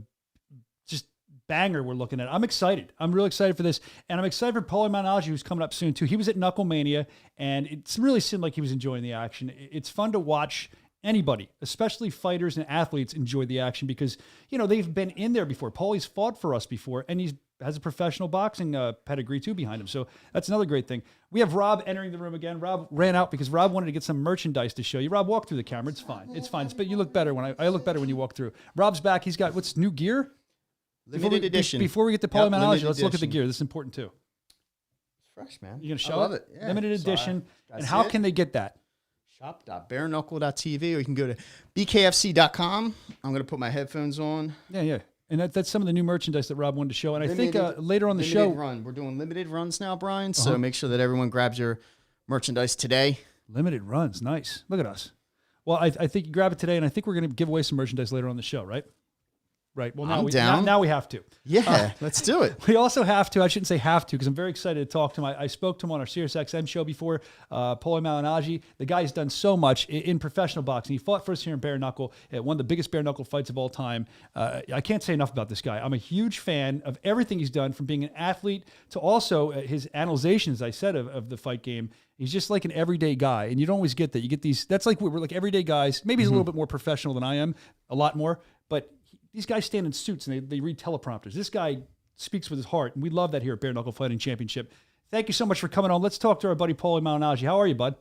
just banger we're looking at. I'm excited. I'm really excited for this. And I'm excited for Paulie Malignaggi, who's coming up soon, too. He was at Knuckle Mania, and it really seemed like he was enjoying the action. It's fun to watch anybody, especially fighters and athletes, enjoy the action because, they've been in there before. Paulie's fought for us before, and he has a professional boxing pedigree, too, behind him. So that's another great thing. We have Rob entering the room again. Rob ran out because Rob wanted to get some merchandise to show you. Rob, walk through the camera. It's fine. It's fine. But you look better when I look better when you walk through. Rob's back. He's got, what's new gear? Limited edition. Before we get to Paulie Malignaggi, let's look at the gear. This is important, too. It's fresh, man. You going to show I love it? Yeah. Limited edition. And how can they get that? Shop.bareknuckle.tv, or you can go to BKFC.com. I'm going to put my headphones on. Yeah. And that's some of the new merchandise that Rob wanted to show. And I think later on the show... We're doing limited runs now, Brian. So make sure that everyone grabs your merchandise today. Limited runs. Nice. Look at us. Well, I think you grab it today, and I think we're going to give away some merchandise later on the show, right? Right. Well, I'm down. Now we have to. Yeah, let's do it. We also have to, I shouldn't say have to, because I'm very excited to talk to him. I spoke to him on our SiriusXM show before, Paulie Malignaggi. The guy's done so much in professional boxing. He fought first here in bare knuckle, at one of the biggest bare knuckle fights of all time. I can't say enough about this guy. I'm a huge fan of everything he's done, from being an athlete to also his analyzations, I said, of the fight game. He's just like an everyday guy, and you don't always get that. You get these, that's like, we're like everyday guys. Maybe he's a little bit more professional than I am, a lot more, but these guys stand in suits and they read teleprompters. This guy speaks with his heart, and we love that here at Bare Knuckle Fighting Championship. Thank you so much for coming on. Let's talk to our buddy Paulie Malignaggi. How are you, bud?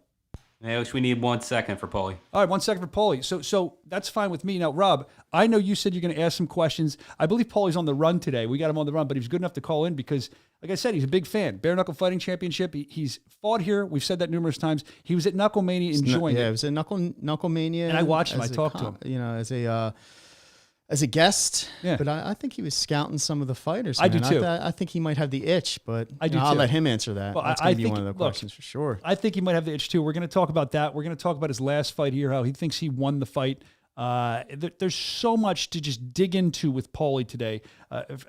I wish we need 1 second for Paulie. All right, 1 second for Paulie. So that's fine with me. Now, Rob, I know you said you're going to ask some questions. I believe Paulie's on the run today. We got him on the run, but he was good enough to call in because, like I said, he's a big fan. Bare Knuckle Fighting Championship. He's fought here. We've said that numerous times. He was at Knuckle Mania enjoying it. Yeah, it was at Knuckle Mania. And I watched him. I talked to him. You know, as a guest, yeah. But I think he was scouting some of the fighters. Man. I do too. I think he might have the itch, but I'll let him answer that. Well, That's going to be one of the questions for sure. I think he might have the itch too. We're going to talk about that. We're going to talk about his last fight here, how he thinks he won the fight. There's so much to just dig into with Paulie today.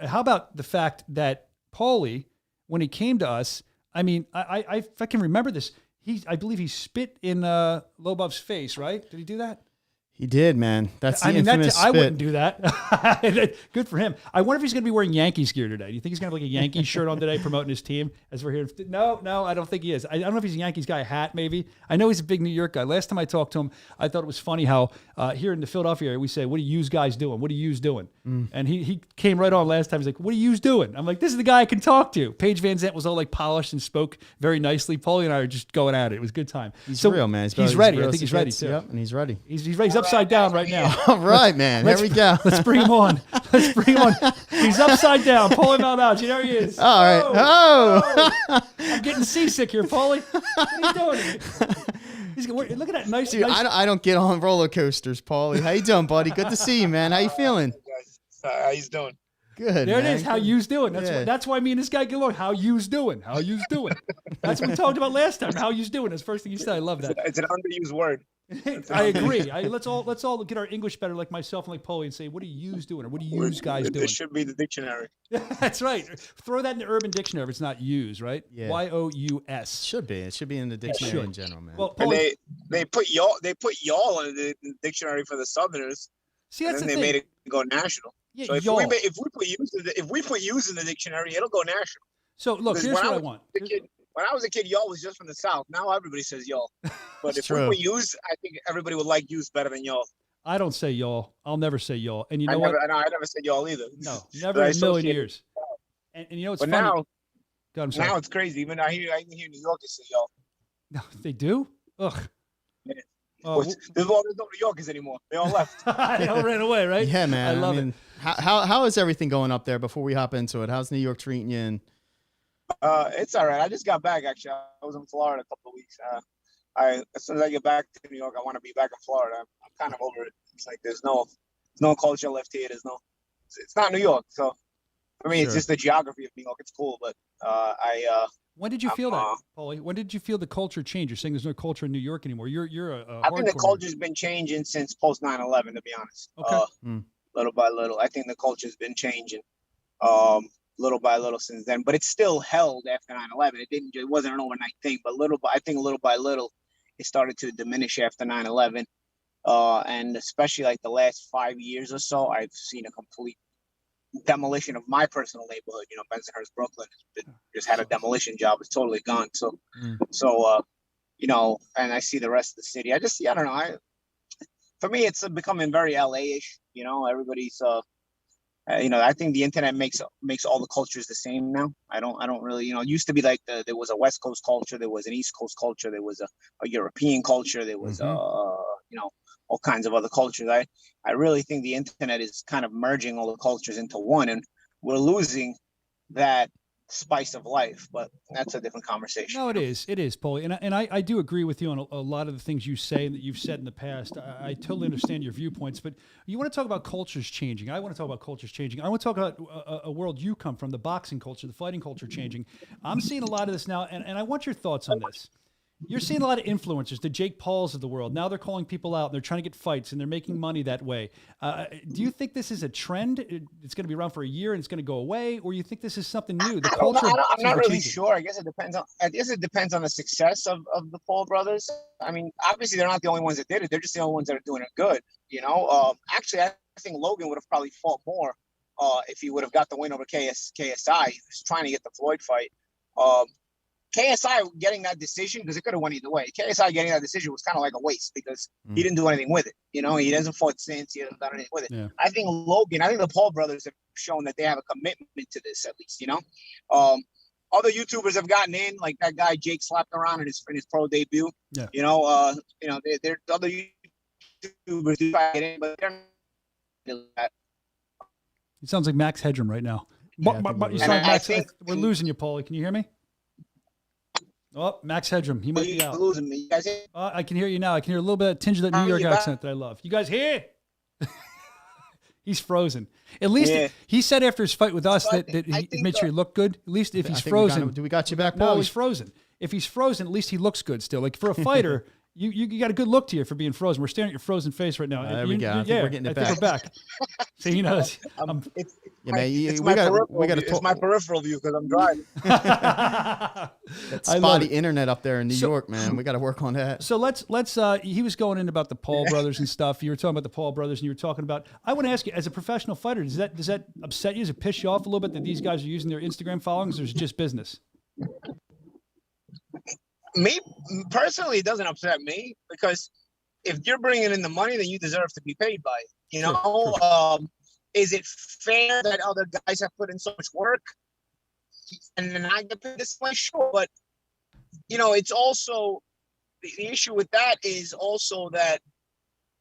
How about the fact that Paulie, when he came to us, I mean, if I can remember this, I believe he spit in Lobov's face, right? Did he do that? He did, man. That's the infamous spit. I wouldn't do that. Good for him. I wonder if he's going to be wearing Yankees gear today. Do you think he's going to have like a Yankees shirt on today promoting his team as we're here? No, I don't think he is. I don't know if he's a Yankees guy, a hat maybe. I know he's a big New York guy. Last time I talked to him, I thought it was funny how here in the Philadelphia area, we say, what are you guys doing? What are you doing? And he came right on last time. He's like, what are you doing? I'm like, this is the guy I can talk to. Paige Van Zandt was all like polished and spoke very nicely. Paulie and I are just going at it. It was a good time. He's real, man. He's ready. I think he's ready too. Yep, and he's ready. He's ready. He's upside down right now. All right, man. There we go. Let's bring him on. He's upside down. Paulie Malignaggi. There he is. All right. Oh. I'm getting seasick here, Paulie. What are you doing? Look at that nice. Dude, I don't get on roller coasters, Paulie. How you doing, buddy? Good to see you, man. How you feeling? How you doing? Good. There man. it is. How you's doing? That's why me and this guy get along. How you's doing? How you's doing? That's what we talked about last time. How you's doing? That's the first thing you said. I love that. It's an underused word. I agree. Let's all get our English better, like myself and like Paulie, and say, what are yous doing, or what are yous guys doing? This should be the dictionary. That's right. Throw that in the Urban Dictionary if it's not use, right? Yeah. Y-O-U-S. Should be. It should be in the dictionary in general, man. Well, Paulie, they put y'all in the dictionary for the Southerners. See, that's and then they made it go national. Yeah, so if we put use in the dictionary, it'll go national. So look, here's what I want. When I was a kid, y'all was just from the South. Now everybody says y'all. But if true. we put use, I think everybody would like use better than y'all. I don't say y'all. I'll never say y'all. And you know I what? never said y'all either. No, never in a million years. And you know what's funny? Now it's crazy. Even I hear New Yorkers say y'all. No, they do? Ugh. Yeah. There's no New Yorkers anymore. They all left. They all ran away, right? Yeah, man. I love it. How is everything going up there before we hop into it? How's New York treating you? And it's all right. I just got back, actually. I was in Florida a couple of weeks. As soon as I get back to New York, I want to be back in Florida. I'm kind of over it. It's like there's no culture left here. It's not New York. So for me, It's just the geography of New York. It's cool, but when did you feel that, Paulie? When did you feel the culture change? You're saying there's no culture in New York anymore. I think the culture's been changing since post 9/11, to be honest. Okay. Little by little, I think the culture's been changing. Little by little since then, but it's still held after 9/11. It wasn't an overnight thing, but little by little, it started to diminish after 9/11. And especially like the last 5 years or so, I've seen a complete demolition of my personal neighborhood. You know, Bensonhurst, Brooklyn, just had a demolition job. It's totally gone. So, you know, and I see the rest of the city. I don't know. For me, it's becoming very LA-ish. You know, everybody's. You know, I think the internet makes all the cultures the same now. I don't really, you know, it used to be like there was a West Coast culture, there was an East Coast culture, there was a European culture, there was you know, all kinds of other cultures. I really think the internet is kind of merging all the cultures into one, and we're losing that spice of life, but that's a different conversation. No, it is, Paulie, and I do agree with you on a lot of the things you say and that you've said in the past. I totally understand your viewpoints, but you want to talk about cultures changing. I want to talk about cultures changing. I want to talk about a world you come from, the boxing culture, the fighting culture changing. I'm seeing a lot of this now, and I want your thoughts on this. You're seeing a lot of influencers, the Jake Pauls of the world. Now they're calling people out and they're trying to get fights and they're making money that way. Do you think this is a trend? It's going to be around for a year and it's going to go away, or you think this is something new? The culture. I'm not really sure. I guess it depends on the success of the Paul brothers. I mean, obviously they're not the only ones that did it. They're just the only ones that are doing it good. Actually, I think Logan would have probably fought more if he would have got the win over KSI. He was trying to get the Floyd fight. KSI getting that decision, because it could have went either way. KSI getting that decision was kind of like a waste because he didn't do anything with it. He hasn't fought since. He hasn't done anything with it. Yeah. I think the Paul brothers have shown that they have a commitment to this, at least. Other YouTubers have gotten in, like that guy Jake slapped around in his pro debut. Yeah. They're other YouTubers do try to get in, but they're not. It sounds like Max Headroom right now. Yeah, we're losing you, Paulie. Can you hear me? Oh, Max Headroom. He might be out. Losing me. You guys hear? I can hear you now. I can hear a little bit of tinge of that New York accent that I love. You guys hear? He's frozen. At least he said after his fight with us that he made sure he looked good. At least if he's frozen. Do we got you back, Paulie? No, he's frozen. If he's frozen, at least he looks good still. Like for a fighter, you got a good look to you for being frozen. We're staring at your frozen face right now. There we go. I think we're getting it back. We're back. So it's my peripheral view because I'm driving. That spotty internet up there in New York, man. We got to work on that. So let's. He was going in about the Paul brothers and stuff. You were talking about the Paul brothers, and you were talking about. I want to ask you, as a professional fighter, does that upset you? Does it piss you off a little bit that these guys are using their Instagram followings, or is it just business? Me personally, it doesn't upset me because if you're bringing in the money, then you deserve to be paid by it. Sure. Is it fair that other guys have put in so much work and then I get paid this way? Sure, but it's also the issue with that is also that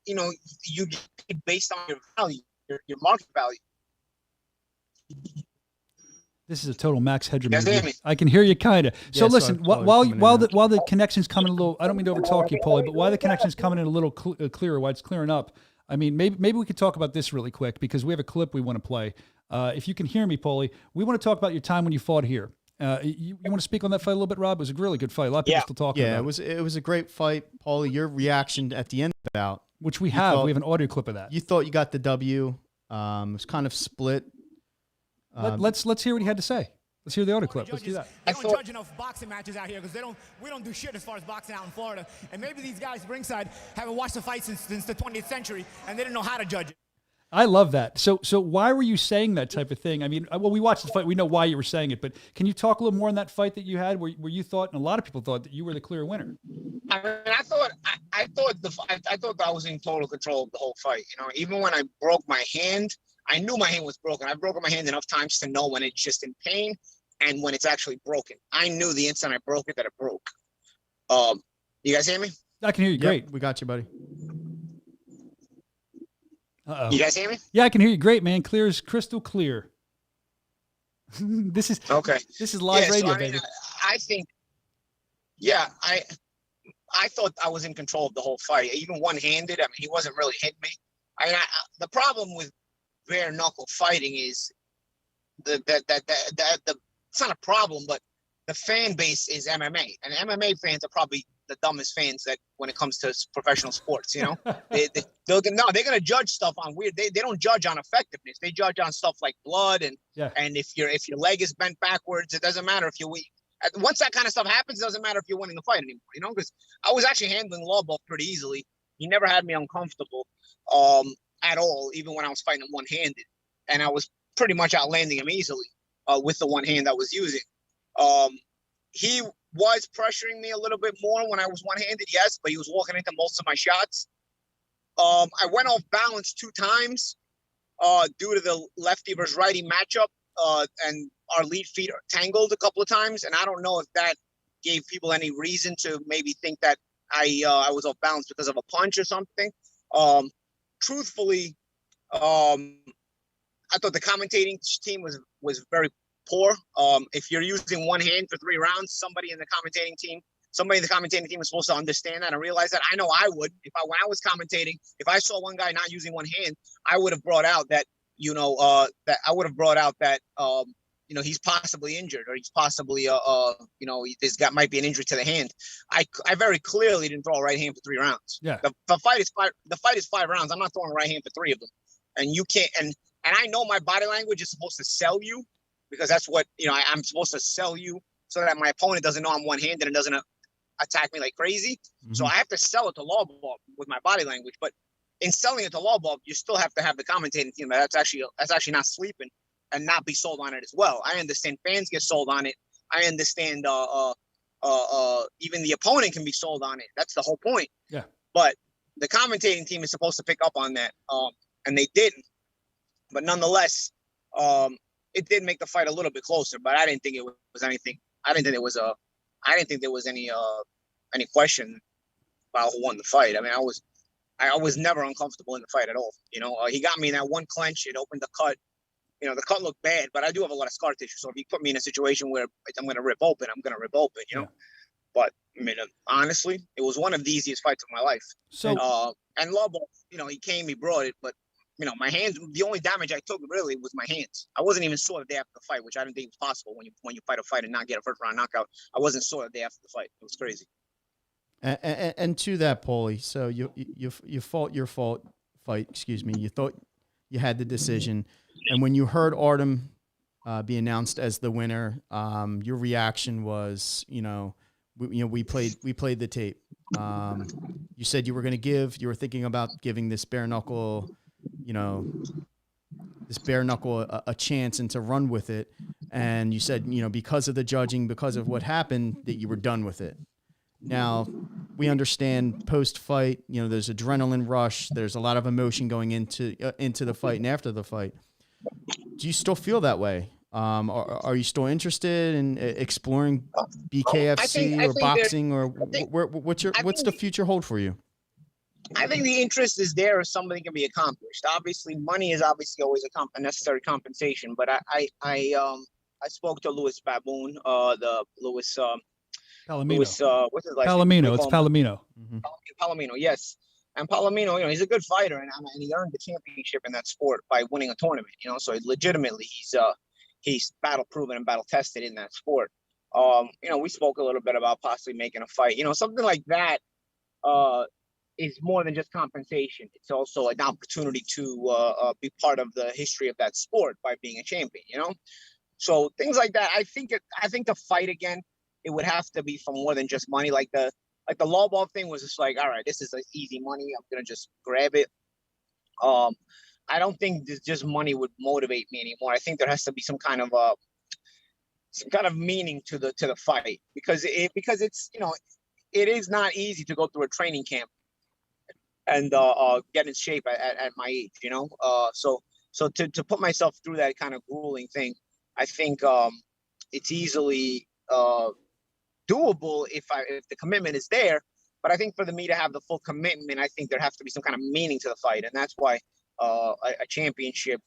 you get paid based on your value, your market value. This is a total Max Headroom. Yes, I can hear you kind of. So listen, while the connection's coming a little, I don't mean to overtalk you, Paulie, but while the connection's coming in a little clearer, while it's clearing up, I mean, maybe we could talk about this really quick because we have a clip we want to play. If you can hear me, Paulie, we want to talk about your time when you fought here. You want to speak on that fight a little bit, Rob? It was a really good fight. A lot of people still talking about it. Yeah, it was a great fight, Paulie. Your reaction at the end of the bout, which we have an audio clip of that. You thought you got the W. It was kind of split. Let's hear what he had to say. Let's hear the audio clip. Let's do that. They don't judge enough boxing matches out here because we don't do shit as far as boxing out in Florida. And maybe these guys ringside haven't watched the fight since the 20th century and they didn't know how to judge it. I love that. So why were you saying that type of thing? I mean, we watched the fight. We know why you were saying it, but can you talk a little more on that fight that you had where you thought, and a lot of people thought, that you were the clear winner? I mean, I thought I was in total control of the whole fight. Even when I broke my hand, I knew my hand was broken. I've broken my hand enough times to know when it's just in pain and when it's actually broken. I knew the instant I broke it that it broke. You guys hear me? I can hear you great. We got you, buddy. Uh-oh. You guys hear me? Yeah, I can hear you great, man. Clear as crystal clear. This is live radio, baby. I think, I thought I was in control of the whole fight, even one-handed. I mean, he wasn't really hitting me. The problem with bare knuckle fighting is it's not a problem, but the fan base is MMA, and MMA fans are probably the dumbest fans that when it comes to professional sports. They're gonna judge stuff on weird. They don't judge on effectiveness. They judge on stuff like blood and if your leg is bent backwards. It doesn't matter if you're weak. Once that kind of stuff happens, it doesn't matter if you're winning the fight anymore. Because I was actually handling Lawbuff pretty easily. He never had me uncomfortable at all, even when I was fighting him one-handed, and I was pretty much outlanding him easily with the one hand I was using. He was pressuring me a little bit more when I was one-handed, yes, but he was walking into most of my shots. I went off balance 2 times due to the lefty versus righty matchup, and our lead feet are tangled a couple of times, and I don't know if that gave people any reason to maybe think that I was off balance because of a punch or something. Truthfully, I thought the commentating team was very poor. If you're using one hand for 3 rounds, somebody in the commentating team is supposed to understand that and realize that. I know I would. When I was commentating, if I saw one guy not using one hand, I would have brought out that he's possibly injured, or he's possibly there's might be an injury to the hand. I very clearly didn't throw a right hand for 3 rounds. Yeah. The fight is 5 rounds. I'm not throwing a right hand for 3 of them. And you can't, and I know my body language is supposed to sell you, because that's what, I'm supposed to sell you so that my opponent doesn't know I'm one-handed and doesn't attack me like crazy. Mm-hmm. So I have to sell it to law ball with my body language. But in selling it to law ball, you still have to have the commentating team that's actually not sleeping and not be sold on it as well. I understand fans get sold on it. I understand even the opponent can be sold on it. That's the whole point. Yeah. But the commentating team is supposed to pick up on that. And they didn't. But nonetheless, it did make the fight a little bit closer. But I didn't think it was anything. I didn't think there was any question about who won the fight. I mean, I was never uncomfortable in the fight at all. He got me in that one clench. It opened the cut. The cut looked bad, but I do have a lot of scar tissue. So if you put me in a situation where I'm going to rip open, I'm going to rip open. You know. But I mean, honestly, it was one of the easiest fights of my life. So and Lobo, he came, he brought it, but my hands. The only damage I took really was my hands. I wasn't even sore the day after the fight, which I didn't think was possible when you fight a fight and not get a first round knockout. I wasn't sore the day after the fight. It was crazy. And to that, Paulie, so you fought your fight. Excuse me. You thought you had the decision, and when you heard Artem be announced as the winner, your reaction was, we played the tape. You said you were thinking about giving this bare knuckle, a chance and to run with it. And you said, because of the judging, because of what happened, that you were done with it. Now we understand post-fight, there's adrenaline rush. There's a lot of emotion going into the fight and after the fight. Do you still feel that way? Are you still interested in exploring BKFC or boxing, or what's the future hold for you? I think the interest is there if something can be accomplished. Obviously, money is always a necessary compensation. But I spoke to Louis Baboon, the Louis Palomino. what's his last Palomino. name? It's Palomino. Mm-hmm. Palomino, yes. And Palomino, he's a good fighter, and he earned the championship in that sport by winning a tournament. So legitimately, he's battle proven and battle tested in that sport. We spoke a little bit about possibly making a fight. Something like that is more than just compensation. It's also an opportunity to be part of the history of that sport by being a champion. So things like that. I think the fight again, it would have to be for more than just money. Like the law ball thing was just like, all right, this is like easy money. I'm gonna just grab it. I don't think just money would motivate me anymore. I think there has to be some kind of meaning to the fight, because it's it is not easy to go through a training camp and get in shape at my age. So to put myself through that kind of grueling thing, I think it's easily doable if the commitment is there. But I think for me to have the full commitment, I think there has to be some kind of meaning to the fight, and that's why a championship,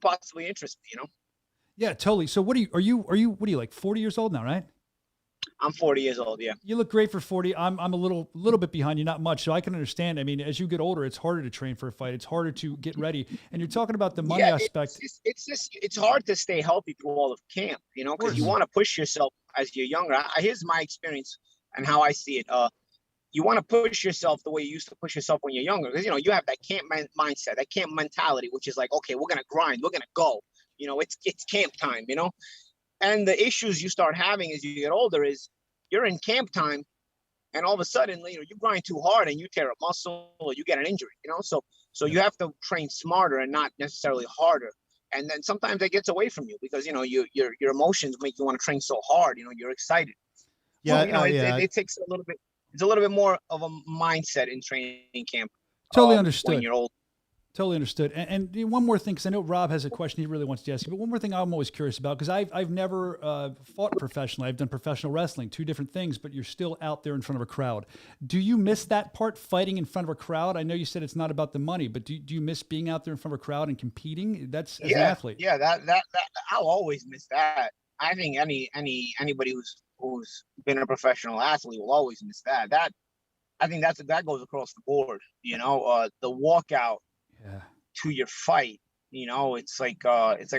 possibly interests me. Yeah, totally. So what are you like 40 years old now, right? I'm 40 years old. Yeah. You look great for 40. I'm a little bit behind you, not much. So I can understand. I mean, as you get older, it's harder to train for a fight. It's harder to get ready. And you're talking about the money aspect. It's hard to stay healthy through all of camp, because you want to push yourself as you're younger. Here's my experience and how I see it. You want to push yourself the way you used to push yourself when you're younger, because you have that camp mindset, that camp mentality, which is like, okay, we're gonna grind, we're gonna go. It's camp time. And the issues you start having as you get older is you're in camp time, and all of a sudden, you grind too hard and you tear a muscle or you get an injury. So you have to train smarter and not necessarily harder. And then sometimes that gets away from you because your emotions make you want to train so hard. You're excited. Yeah, it takes a little bit. It's a little bit more of a mindset in training camp. Totally understood. When you're old. Totally understood. And one more thing, because I know Rob has a question he really wants to ask you, but one more thing I'm always curious about, because I've never fought professionally. I've done professional wrestling, 2 different things, but you're still out there in front of a crowd. Do you miss that part, fighting in front of a crowd? I know you said it's not about the money, but do you miss being out there in front of a crowd and competing? That's as an athlete. Yeah, that I'll always miss that. I think anybody who's been a professional athlete will always miss that. I think that goes across the board. The walkout to your fight You know, it's like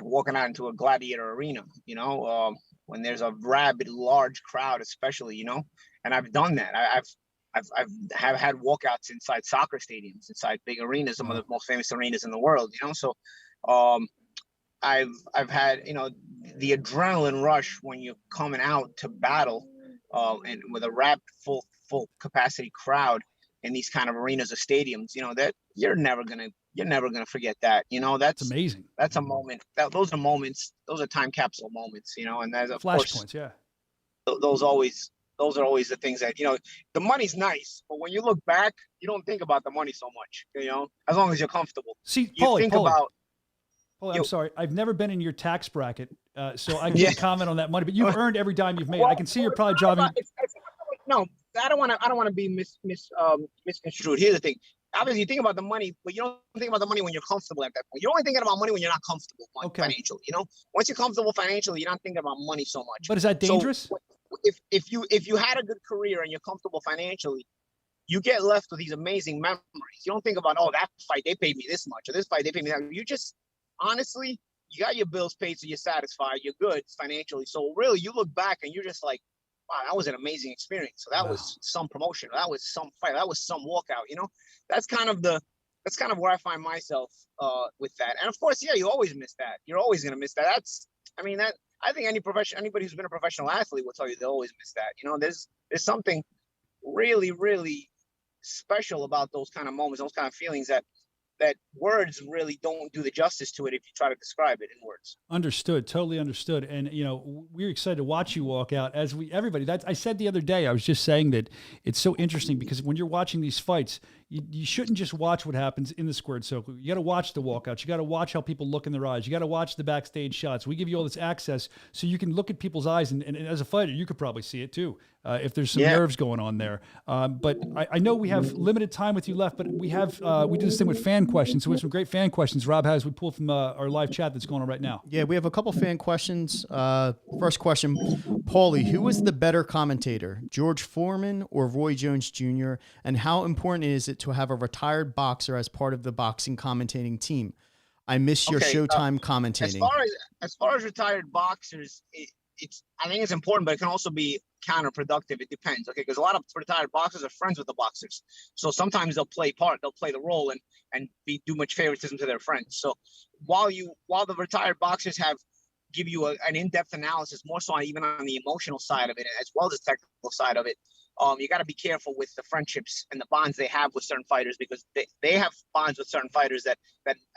walking out into a gladiator arena, you know, when there's a rabid, large crowd, especially, you know, and I've done that. I've had walkouts inside soccer stadiums, inside big arenas, some of the most famous arenas in the world, you know. So I've had, you know, the adrenaline rush when you're coming out to battle, and with a rapid full capacity crowd in these kind of arenas or stadiums, you know, that you're never gonna forget that. You know, that's amazing. That's a moment. Those are moments. Those are time capsule moments. You know, and there's of Flash course, points. Yeah. Those are always the things that, you know, the money's nice, but when you look back, you don't think about the money so much. You know, as long as you're comfortable. See, you Paulie, think about. Paulie, I'm sorry. I've never been in your tax bracket, so I can't comment on that money. But you've earned every dime you've made. I can see you're probably driving. No, I don't want to be misconstrued. Here's the thing. Obviously, you think about the money, but you don't think about the money when you're comfortable at that point. You're only thinking about money when you're not comfortable financially. You know, once you're comfortable financially, you're not thinking about money so much. But is that dangerous? So if you had a good career and you're comfortable financially, you get left with these amazing memories. You don't think about, oh, that fight they paid me this much, or this fight they paid me that. You just honestly, you got your bills paid, so you're satisfied. You're good financially. So really, you look back and you're just like, wow, that was an amazing experience. So that was some promotion. That was some fight. That was some walkout. You know, that's kind of where I find myself with that. And of course, yeah, you always miss that. You're always gonna miss that. I think anybody who's been a professional athlete will tell you they always miss that. You know, there's something really, really special about those kind of moments, those kind of feelings that words really don't do the justice to it if you try to describe it in words. Understood. Totally understood. And, you know, we're excited to watch you walk out everybody. I said the other day, I was just saying that it's so interesting because when you're watching these fights, you shouldn't just watch what happens in the squared circle. You got to watch the walkouts. You got to watch how people look in their eyes. You got to watch the backstage shots. We give you all this access so you can look at people's eyes. And as a fighter, you could probably see it too, if there's some nerves going on there. But I know we have limited time with you left, but we do this thing with fan questions. So we have some great fan questions Rob has. We pull from our live chat that's going on right now. Yeah, we have a couple fan questions. First question, Paulie, who was the better commentator, George Foreman or Roy Jones Jr.? And how important is it to have a retired boxer as part of the boxing commentating team? I miss your Showtime commentating. As far as retired boxers, I think it's important, but it can also be counterproductive. It depends, okay? Because a lot of retired boxers are friends with the boxers, so sometimes they'll play the role and do much favoritism to their friends. So while the retired boxers give you an in-depth analysis, more so even on the emotional side of it as well as the technical side of it, you got to be careful with the friendships and the bonds they have with certain fighters, because they have bonds with certain fighters that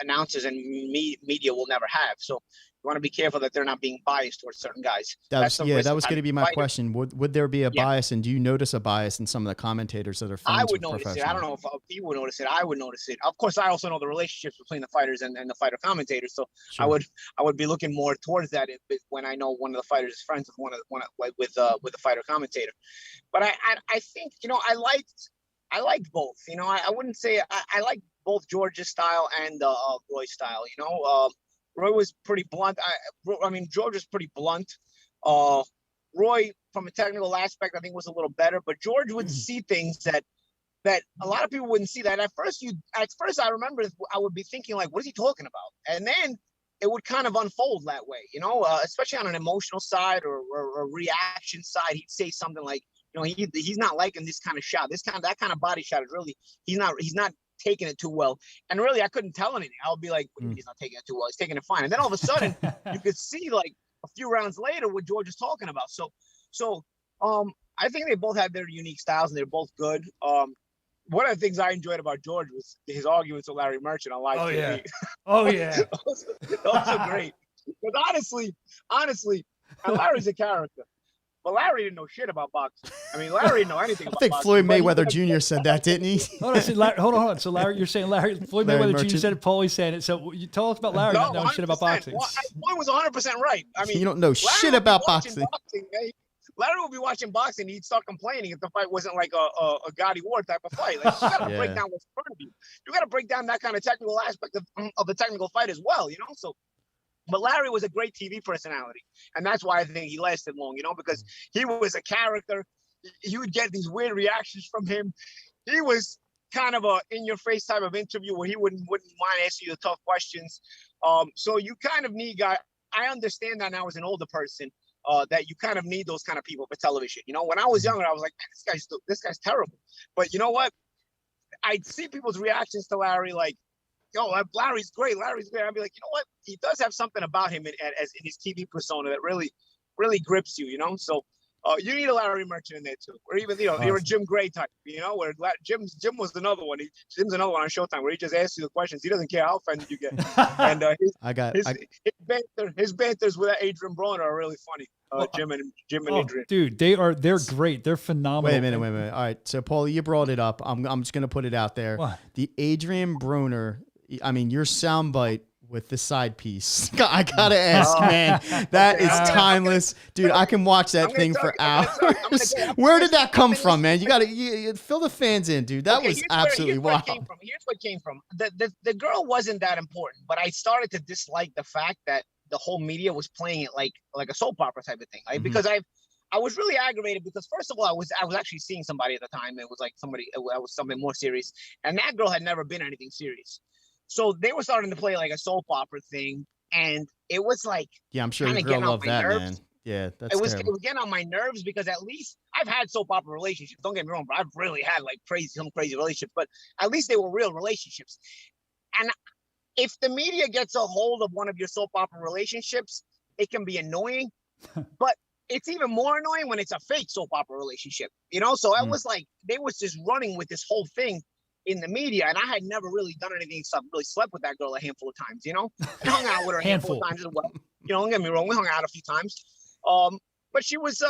announcers and media will never have. So you want to be careful that they're not being biased towards certain guys. That was going to be my question. Would there be a bias, and do you notice a bias in some of the commentators that are friends I would with notice it. I don't know if people would notice it. I would notice it. Of course, I also know the relationships between the fighters and the fighter commentators. So sure. I would be looking more towards that when I know one of the fighters is friends with the fighter commentator. But I think, you know, I liked both. You know, I wouldn't say I like both George's style and Roy's style. You know, Roy was pretty blunt. George was pretty blunt. Roy, from a technical aspect, I think was a little better, but George would see things that a lot of people wouldn't see. That at first, I remember I would be thinking like, what is he talking about? And then it would kind of unfold that way, you know, especially on an emotional side or a reaction side. He'd say something like, you know, he's not liking this kind of shot. That kind of body shot is really, he's not taking it too well. And really, I couldn't tell anything. I would be like, he's not taking it too well. He's taking it fine. And then all of a sudden, you could see like a few rounds later what George is talking about. So I think they both have their unique styles and they're both good. One of the things I enjoyed about George was his arguments with Larry Merchant on live TV. Oh yeah. Those are great. Because honestly, and Larry's a character. But Larry didn't know shit about boxing. I mean, Larry didn't know anything about boxing. I think Floyd Mayweather Jr. said that, didn't he? Hold on. So Larry, you're saying Floyd Mayweather Jr. said it, Paulie's saying it. So you tell us about Larry not knowing shit about boxing. Floyd was 100% right. I mean, you don't know shit about boxing. Larry would be watching boxing. He'd start complaining if the fight wasn't like a Gotti Ward type of fight. Like, you got to break down what's in front of you. You got to break down that kind of technical aspect of the technical fight as well, you know? So, but Larry was a great TV personality. And that's why I think he lasted long, you know, because he was a character. You would get these weird reactions from him. He was kind of a in-your-face type of interview where he wouldn't mind asking you the tough questions. So you kind of need guys. I understand that now as an older person, that you kind of need those kind of people for television. You know, when I was younger, I was like, man, this guy's terrible. But you know what? I'd see people's reactions to Larry, like, yo, Larry's great. Larry's great. I'd be like, you know what? He does have something about him as in his TV persona that really, really grips you, you know? So you need a Larry Merchant in there too. Or even, you know, you're a Jim Gray type, you know, where Jim was another one. Jim's another one on Showtime where he just asks you the questions. He doesn't care how offended you get. And his banters with Adrian Broner are really funny. Jim and Adrian. Dude, they're great. They're phenomenal. Wait a minute. All right. So, Paulie, you brought it up. I'm just going to put it out there. What? The Adrian Broner, I mean, your soundbite with the side piece. I got to ask, man. That is timeless. Dude, I can watch that thing for hours. Where did that come from, man? You got to fill the fans in, dude. That was absolutely wild. Here's what came from. The girl wasn't that important, but I started to dislike the fact that the whole media was playing it like a soap opera type of thing. Like, because I was really aggravated because, first of all, I was actually seeing somebody at the time. It was like something more serious. And that girl had never been anything serious. So they were starting to play like a soap opera thing. And it was like, yeah, I'm sure the girl loved that, man. Yeah, it was getting on my nerves because at least I've had soap opera relationships. Don't get me wrong, but I've really had like some crazy relationships, but at least they were real relationships. And if the media gets a hold of one of your soap opera relationships, it can be annoying, but it's even more annoying when it's a fake soap opera relationship, you know? So I was like, they was just running with this whole thing in the media, and I had never really done anything except really slept with that girl a handful of times, you know? And hung out with her a handful of times as well. You know, don't get me wrong, we hung out a few times. But she was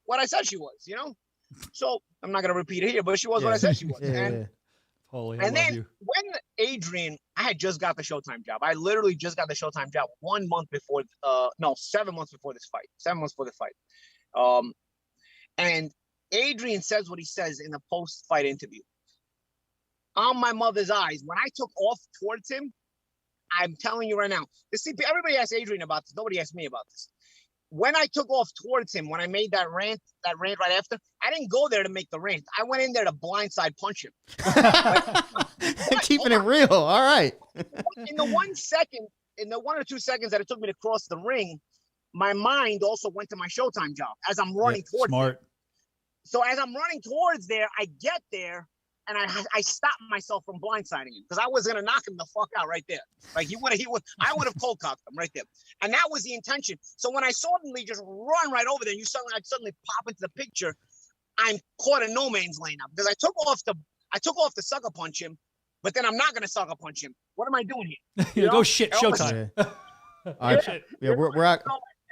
what I said she was, you know? So I'm not going to repeat it here, but she was what I said she was. Holy, and then when Adrian, I had just got the Showtime job. I literally just got the Showtime job 7 months before this fight. 7 months before the fight. And Adrian says what he says in the post-fight interview. On my mother's eyes, when I took off towards him, I'm telling you right now, everybody asked Adrian about this. Nobody asked me about this. When I took off towards him, when I made that rant right after, I didn't go there to make the rant. I went in there to blindside punch him. Keeping it real. All right. In the 1 or 2 seconds that it took me to cross the ring, my mind also went to my Showtime job as I'm running towards there. So as I'm running towards there, I get there and I stopped myself from blindsiding him because I was going to knock him the fuck out right there. Like I would have cold cocked him right there. And that was the intention. So when I suddenly just run right over there, and I suddenly pop into the picture, I'm caught in no man's lane now because I took off to sucker punch him, but then I'm not going to sucker punch him. What am I doing here? Go shit, Showtime. All right. Yeah, we're at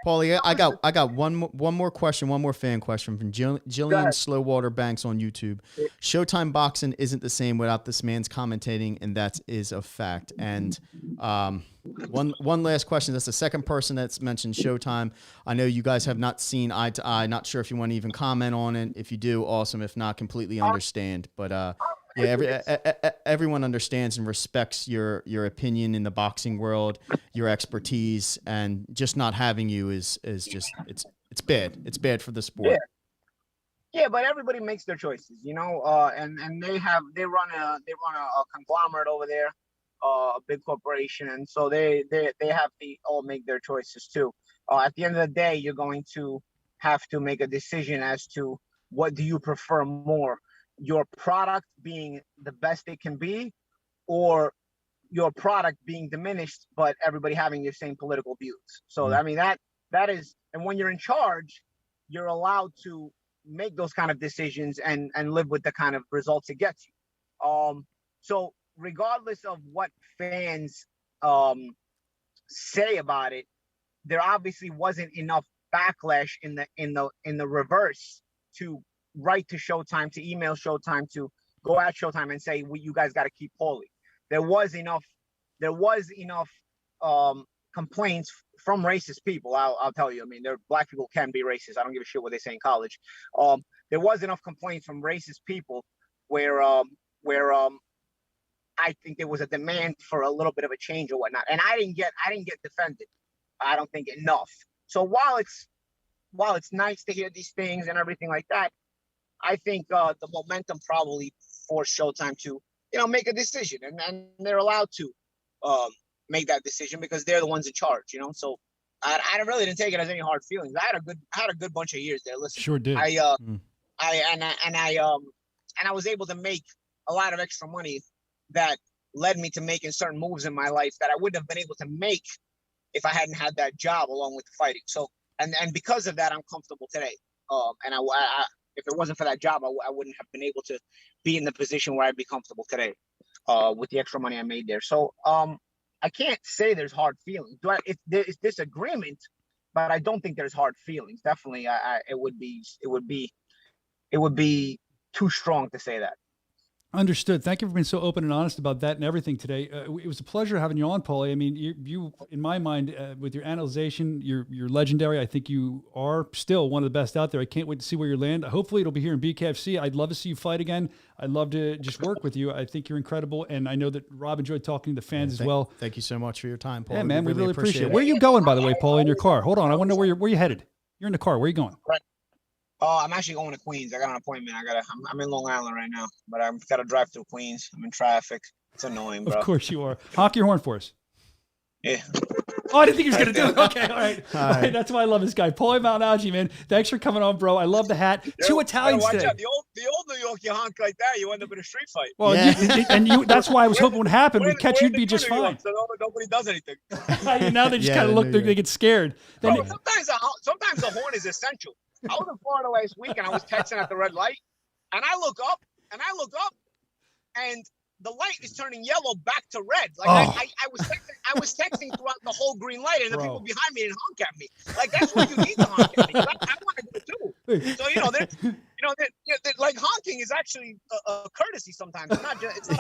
Paulie, I got one more question, one more fan question from Jillian Slowwater Banks on YouTube. Showtime boxing isn't the same without this man's commentating, and that is a fact. And one last question. That's the second person that's mentioned Showtime. I know you guys have not seen eye to eye. Not sure if you want to even comment on it. If you do, awesome. If not, completely understand. But yeah, everyone understands and respects your opinion in the boxing world, your expertise, and just not having you is just it's bad. It's bad for the sport. Yeah, but everybody makes their choices, you know. And they run a conglomerate over there, a big corporation, and so they have to all make their choices too. At the end of the day, you're going to have to make a decision as to what do you prefer more. Your product being the best it can be, or your product being diminished, but everybody having the same political views. So, I mean, that is, and when you're in charge, you're allowed to make those kind of decisions and live with the kind of results it gets you. So regardless of what fans say about it, there obviously wasn't enough backlash in the reverse to write to Showtime, to email Showtime, to go at Showtime and say, you guys got to keep Paulie. There was enough complaints from racist people. I'll tell you. I mean, black people can be racist. I don't give a shit what they say in college. There was enough complaints from racist people where I think there was a demand for a little bit of a change or whatnot. And I didn't get defended. I don't think enough. So while it's nice to hear these things and everything like that, I think the momentum probably forced Showtime to, make a decision, and they're allowed to make that decision because they're the ones in charge, you know. So I really didn't take it as any hard feelings. I had a good bunch of years there. Listen, Sure did. I was able to make a lot of extra money that led me to making certain moves in my life that I wouldn't have been able to make if I hadn't had that job along with the fighting. So, and because of that, I'm comfortable today. And if it wasn't for that job, I wouldn't have been able to be in the position where I'd be comfortable today, with the extra money I made there. So, I can't say there's hard feelings. It's disagreement, but I don't think there's hard feelings. Definitely, it would be too strong to say that. Understood. Thank you for being so open and honest about that and everything today. It was a pleasure having you on, Paulie. I mean, you in my mind, with your analyzation, you're legendary. I think you are still one of the best out there. I can't wait to see where you land. Hopefully it'll be here in BKFC. I'd love to see you fight again. I'd love to just work with you. I think you're incredible. And I know that Rob enjoyed talking to the fans as well. Thank you so much for your time, Paulie. Yeah, man, we really appreciate it. Where are you going, by the way, Paulie, in your car? Hold on. I want to know where you headed. You're in the car. Where are you going? Right. I'm actually going to Queens. I got an appointment. I'm in Long Island right now, but I've got to drive through Queens. I'm in traffic. It's annoying, bro. Of course you are. Honk your horn for us. Yeah. Oh, I didn't think he was going to do it. Okay, all right. That's why I love this guy. Paulie Malignaggi, man. Thanks for coming on, bro. I love the hat. Two Italians watch today. out. The old New York, you honk like that, you end up in a street fight. Well, that's why I was hoping would happen. We'd catch you'd be just fine. York, so nobody does anything. Now they just kind of look, they get scared. Bro, sometimes the horn is essential. I was in Florida last week and I was texting at the red light, and I look up, and the light is turning yellow back to red. Like I was texting throughout the whole green light, and the people behind me didn't honk at me. Like that's what you need to honk at me. I want to do it too. So like honking is actually a courtesy sometimes. It's not just a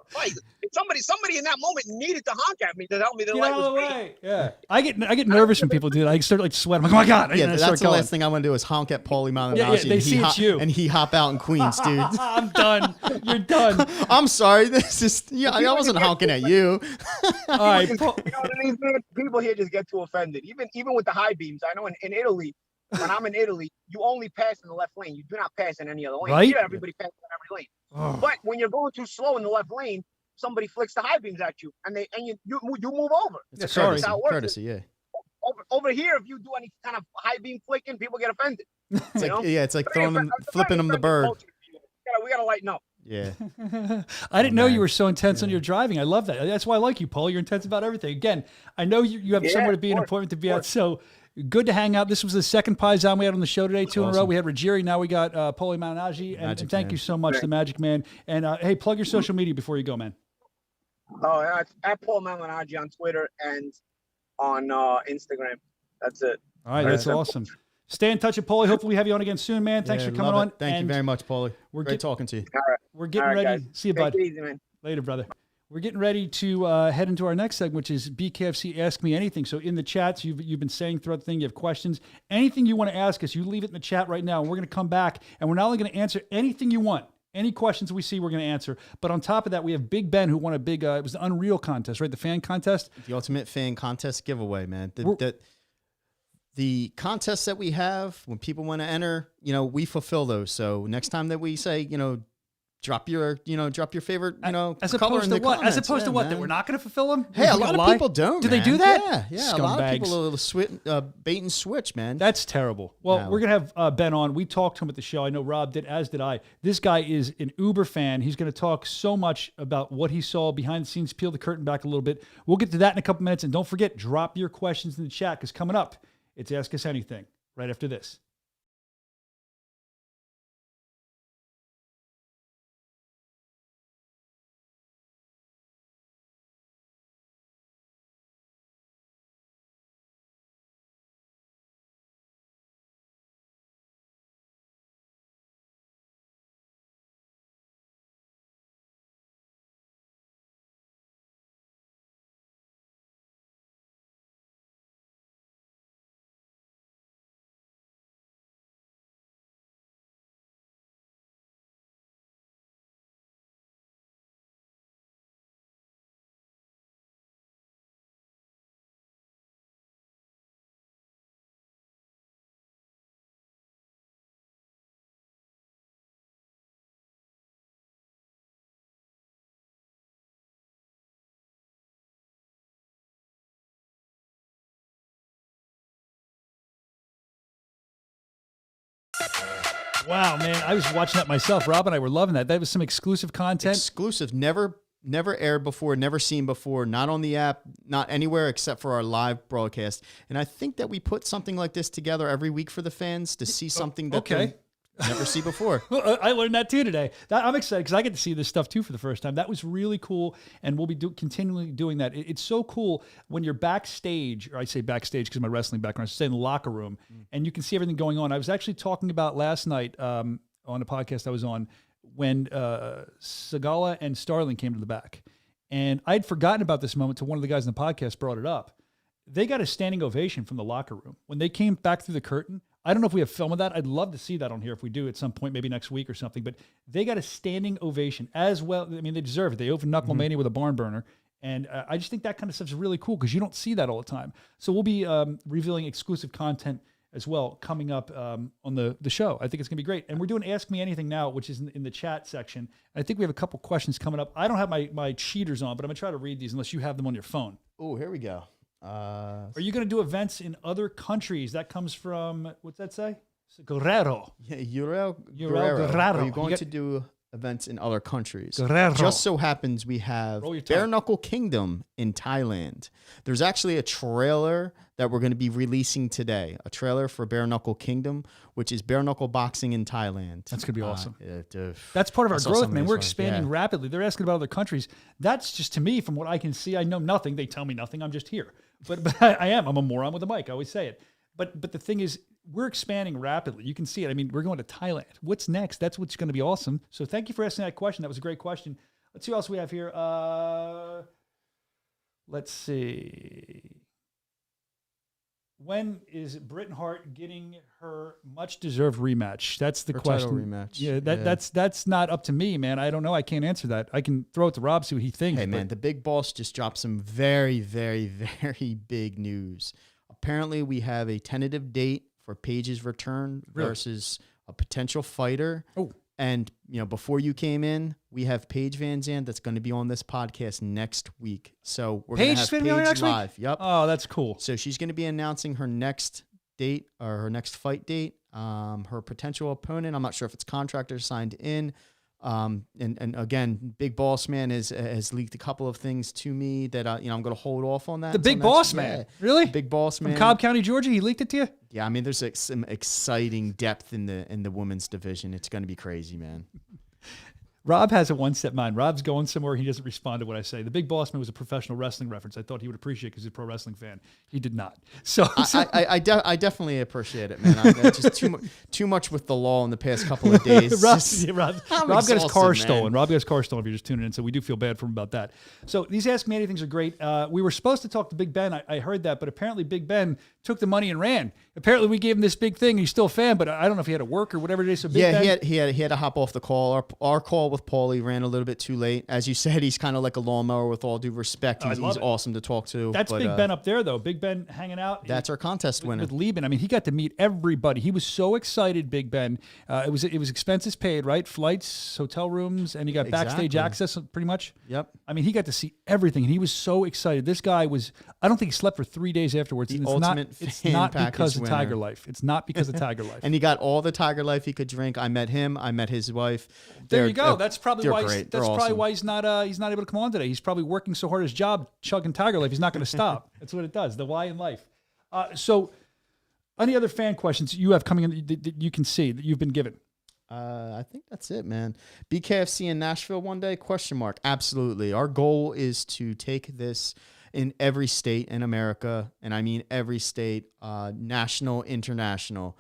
fight. Somebody in that moment needed to honk at me to tell me the light was green. Yeah, I get nervous when people do that. I start like sweating. I'm like, oh my god! Yeah, that's the last thing I want to do is honk at Paulie Malignaggi. They see it's you, and he hop out in Queens, dude. I'm done. You're done. I'm sorry. This is I wasn't honking at you. All right, people here just get too offended. Even with the high beams, I know in Italy. When I'm in Italy, you only pass in the left lane. You do not pass in any other lane. Right? Here, everybody passes in every lane. Oh. But when you're going too slow in the left lane, somebody flicks the high beams at you, and you move over. It's a courtesy, yeah. Over here, if you do any kind of high beam flicking, people get offended. It's like flipping them the bird. We gotta lighten up. Yeah. I didn't know you were so intense on your driving. I love that. That's why I like you, Paul. You're intense about everything. Again, I know you have somewhere to be, an appointment to be at. So good to hang out. This was the second Paisan we had on the show today, 2 in a row. We had Ruggieri. Now we got Paulie Malignaggi. And thank you so much, the Magic Man. And hey, plug your social media before you go, man. Oh, at Paulie Malignaggi on Twitter and on Instagram. That's it. All right, that's awesome. Stay in touch with Paulie. Hopefully we have you on again soon, man. Thanks for coming on. Thank you very much, Paulie. Great talking to you. All right. We're getting ready. Guys. See you, bud. Take it easy, man. Later, brother. We're getting ready to head into our next segment, which is BKFC Ask Me Anything. So in the chats, you've been saying throughout the thing, you have questions. Anything you want to ask us, you leave it in the chat right now. And we're going to come back, and we're not only going to answer anything you want. Any questions we see, we're going to answer. But on top of that, we have Big Ben, who won a big, it was the Unreal contest, right? The fan contest. The Ultimate Fan Contest giveaway, man. The contests that we have, when people want to enter, we fulfill those. So next time that we say, drop your favorite, as color opposed in to the what? comments. As opposed to what? That we're not going to fulfill them? Hey, a lot of people don't. Do they do that? Yeah. A lot of people bait and switch, man. That's terrible. Well, we're going to have Ben on. We talked to him at the show. I know Rob did, as did I. This guy is an Uber fan. He's going to talk so much about what he saw behind the scenes, peel the curtain back a little bit. We'll get to that in a couple minutes. And don't forget, drop your questions in the chat, because coming up, it's Ask Us Anything right after this. Wow, man. I was watching that myself. Rob and I were loving that. That was some exclusive content. Exclusive. Never aired before, never seen before, not on the app, not anywhere except for our live broadcast. And I think that we put something like this together every week for the fans to see something that they never see before. I learned that too today. I'm excited because I get to see this stuff too for the first time. That was really cool, and we'll be continually doing that. It's so cool when you're backstage, or I say backstage because of my wrestling background, I should say in the locker room, and you can see everything going on. I was actually talking about last night on a podcast I was on when Segala and Starling came to the back. And I'd forgotten about this moment till one of the guys in the podcast brought it up. They got a standing ovation from the locker room. When they came back through the curtain, I don't know if we have film of that. I'd love to see that on here if we do at some point, maybe next week or something. But they got a standing ovation as well. I mean, they deserve it. They opened Knuckle Mania with a barn burner. And I just think that kind of stuff is really cool because you don't see that all the time. So we'll be revealing exclusive content as well coming up on the show. I think it's going to be great. And we're doing Ask Me Anything now, which is in the chat section. I think we have a couple questions coming up. I don't have my cheaters on, but I'm going to try to read these unless you have them on your phone. Oh, here we go. Are you going to do events in other countries? That comes from, what's that say? Guerrero. Yeah, Guerrero. Guerrero. Are you going to do events in other countries? Guerrero. Just so happens we have Bare Knuckle Kingdom in Thailand. There's actually a trailer that we're going to be releasing today. A trailer for Bare Knuckle Kingdom, which is bare knuckle boxing in Thailand. That's going to be awesome. That's part of our growth, man. We're expanding rapidly. They're asking about other countries. That's just, to me, from what I can see, I know nothing. They tell me nothing. I'm just here. But I am. I'm a moron with a mic. I always say it. But the thing is, we're expanding rapidly. You can see it. I mean, we're going to Thailand. What's next? That's what's going to be awesome. So thank you for asking that question. That was a great question. Let's see what else we have here. Let's see. When is Britt Hart getting her much-deserved rematch? That's the question. Rematch. Yeah, that's not up to me, man. I don't know. I can't answer that. I can throw it to Rob, see what he thinks. Hey, man, the big boss just dropped some very, very, very big news. Apparently, we have a tentative date for Paige's return versus a potential fighter. Oh. And, before you came in, we have Paige Van Zandt that's going to be on this podcast next week. So we're going to have Paige live. Yep. Oh, that's cool. So she's going to be announcing her next date or her next fight date, her potential opponent. I'm not sure if it's contractor signed in. And again, Big Boss Man has leaked a couple of things to me that I'm going to hold off on that. The Big Boss Man, really? Big Boss Man from Cobb County, Georgia. He leaked it to you? Yeah, I mean, there's some exciting depth in the women's division. It's going to be crazy, man. Rob has a one-step mind. Rob's going somewhere. He doesn't respond to what I say. The Big Boss Man was a professional wrestling reference. I thought he would appreciate it because he's a pro wrestling fan. He did not. So I definitely appreciate it, man. Just too much with the law in the past couple of days. Rob got his car stolen. Rob got his car stolen if you're just tuning in. So we do feel bad for him about that. So these Ask Me Anythings are great. We were supposed to talk to Big Ben. I heard that, but apparently Big Ben took the money and ran. Apparently we gave him this big thing. He's still a fan, but I don't know if he had to work or whatever it is. So Big Ben, he had to hop off the call. Our call with Paulie ran a little bit too late. As you said, he's kind of like a lawnmower with all due respect. He's awesome to talk to. That's Big Ben up there, though. Big Ben hanging out. That's our contest winner. With Lieben. I mean, he got to meet everybody. He was so excited, Big Ben. It was expenses paid, right? Flights, hotel rooms, and he got backstage access pretty much. Yep. I mean, he got to see everything, and he was so excited. This guy was, I don't think he slept for 3 days afterwards. The and ultimate it's not because winner. of Tiger Life. It's not because of Tiger Life. And he got all the Tiger Life he could drink. I met him. I met his wife. There you go. That's probably why. Great. That's probably why he's not able to come on today. He's probably working so hard at his job, chugging Tiger Life. He's not going to stop. That's what it does. The why in life. So, any other fan questions you have coming in that you can see that you've been given? I think that's it, man. BKFC in Nashville one day? ? Absolutely. Our goal is to take this in every state in America, and I mean every state, national, international.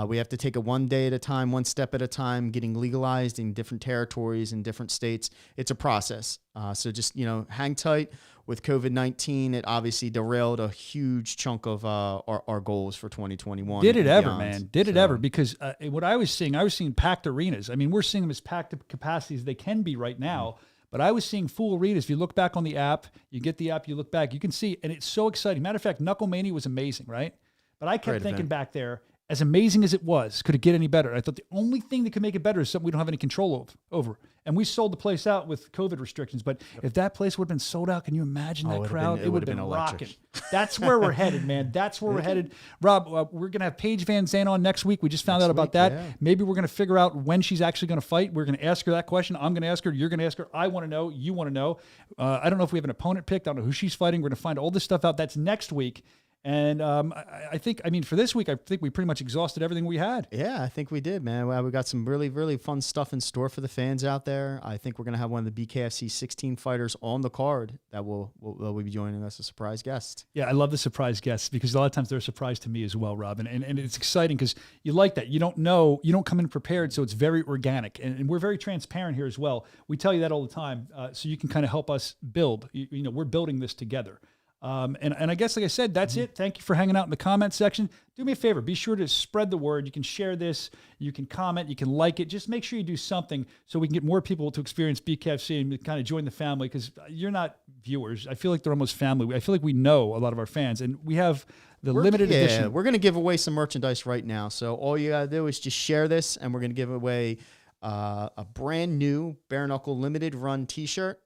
We have to take it one day at a time, one step at a time, getting legalized in different territories and different states. It's a process. So just, hang tight. With COVID-19, it obviously derailed a huge chunk of our goals for 2021. Did it ever, man? Did it ever? Because what I was seeing packed arenas. I mean, we're seeing them as packed capacity as they can be right now. But I was seeing full arenas. If you look back on the app, you get the app, you look back, you can see, and it's so exciting. Matter of fact, Knuckle Mania was amazing, right? But I kept thinking back there, as amazing as it was, could it get any better? I thought the only thing that could make it better is something we don't have any control over. And we sold the place out with COVID restrictions. But if that place would have been sold out, can you imagine that crowd? It would have been rocking. That's where we're headed, man. That's where we're headed. Rob, we're going to have Paige Van Zandt on next week. We just found out about that. Yeah. Maybe we're going to figure out when she's actually going to fight. We're going to ask her that question. I'm going to ask her. You're going to ask her. I want to know. You want to know. I don't know if we have an opponent picked. I don't know who she's fighting. We're going to find all this stuff out. That's next week. And I think, for this week, I think we pretty much exhausted everything we had. Yeah, I think we did, man. Well, we got some really, really fun stuff in store for the fans out there. I think we're going to have one of the BKFC 16 fighters on the card that will be joining us as a surprise guest. Yeah, I love the surprise guests because a lot of times they're a surprise to me as well, Robin. And it's exciting because you like that. You don't know, you don't come in prepared, so it's very organic. And we're very transparent here as well. We tell you that all the time, so you can kind of help us build. We're building this together. And I guess, like I said, that's it. Thank you for hanging out in the comment section. Do me a favor. Be sure to spread the word. You can share this. You can comment. You can like it. Just make sure you do something so we can get more people to experience BKFC and kind of join the family because you're not viewers. I feel like they're almost family. I feel like we know a lot of our fans. And we have the limited edition. We're going to give away some merchandise right now. So all you got to do is just share this, and we're going to give away a brand new Bare Knuckle limited run t-shirt.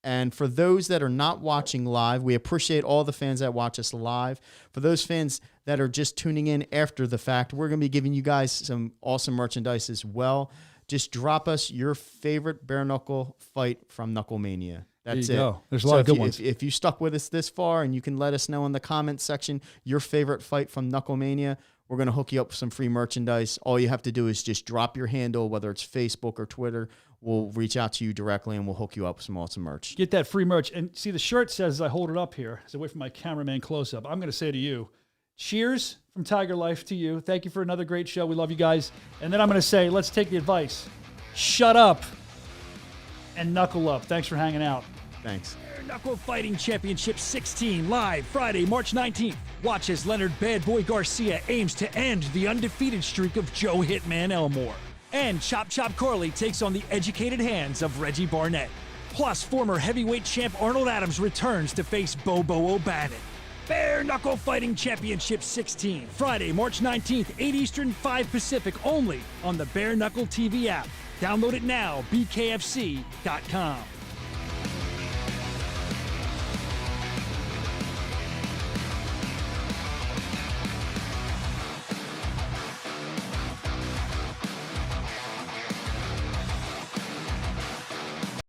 And for those that are not watching live, we appreciate all the fans that watch us live. For those fans that are just tuning in after the fact, we're going to be giving you guys some awesome merchandise as well. Just drop us your favorite bare knuckle fight from Knucklemania. That's it. Go. There's a lot of good ones. If you stuck with us this far and you can let us know in the comments section your favorite fight from Knucklemania, we're going to hook you up with some free merchandise. All you have to do is just drop your handle, whether it's Facebook or Twitter. We'll reach out to you directly and we'll hook you up with some awesome merch. Get that free merch. And see, the shirt says, as I hold it up here, as I wait for my cameraman close-up, I'm going to say to you, cheers from Tiger Life to you. Thank you for another great show. We love you guys. And then I'm going to say, let's take the advice. Shut up and knuckle up. Thanks for hanging out. Thanks. Knuckle Fighting Championship 16 live Friday, March 19th. Watch as Leonard Bad Boy Garcia aims to end the undefeated streak of Joe Hitman Elmore. And Chop Chop Corley takes on the educated hands of Reggie Barnett. Plus, former heavyweight champ Arnold Adams returns to face Bobo O'Bannon. Bare Knuckle Fighting Championship 16, Friday, March 19th, 8 Eastern, 5 Pacific, only on the Bare Knuckle TV app. Download it now, bkfc.com.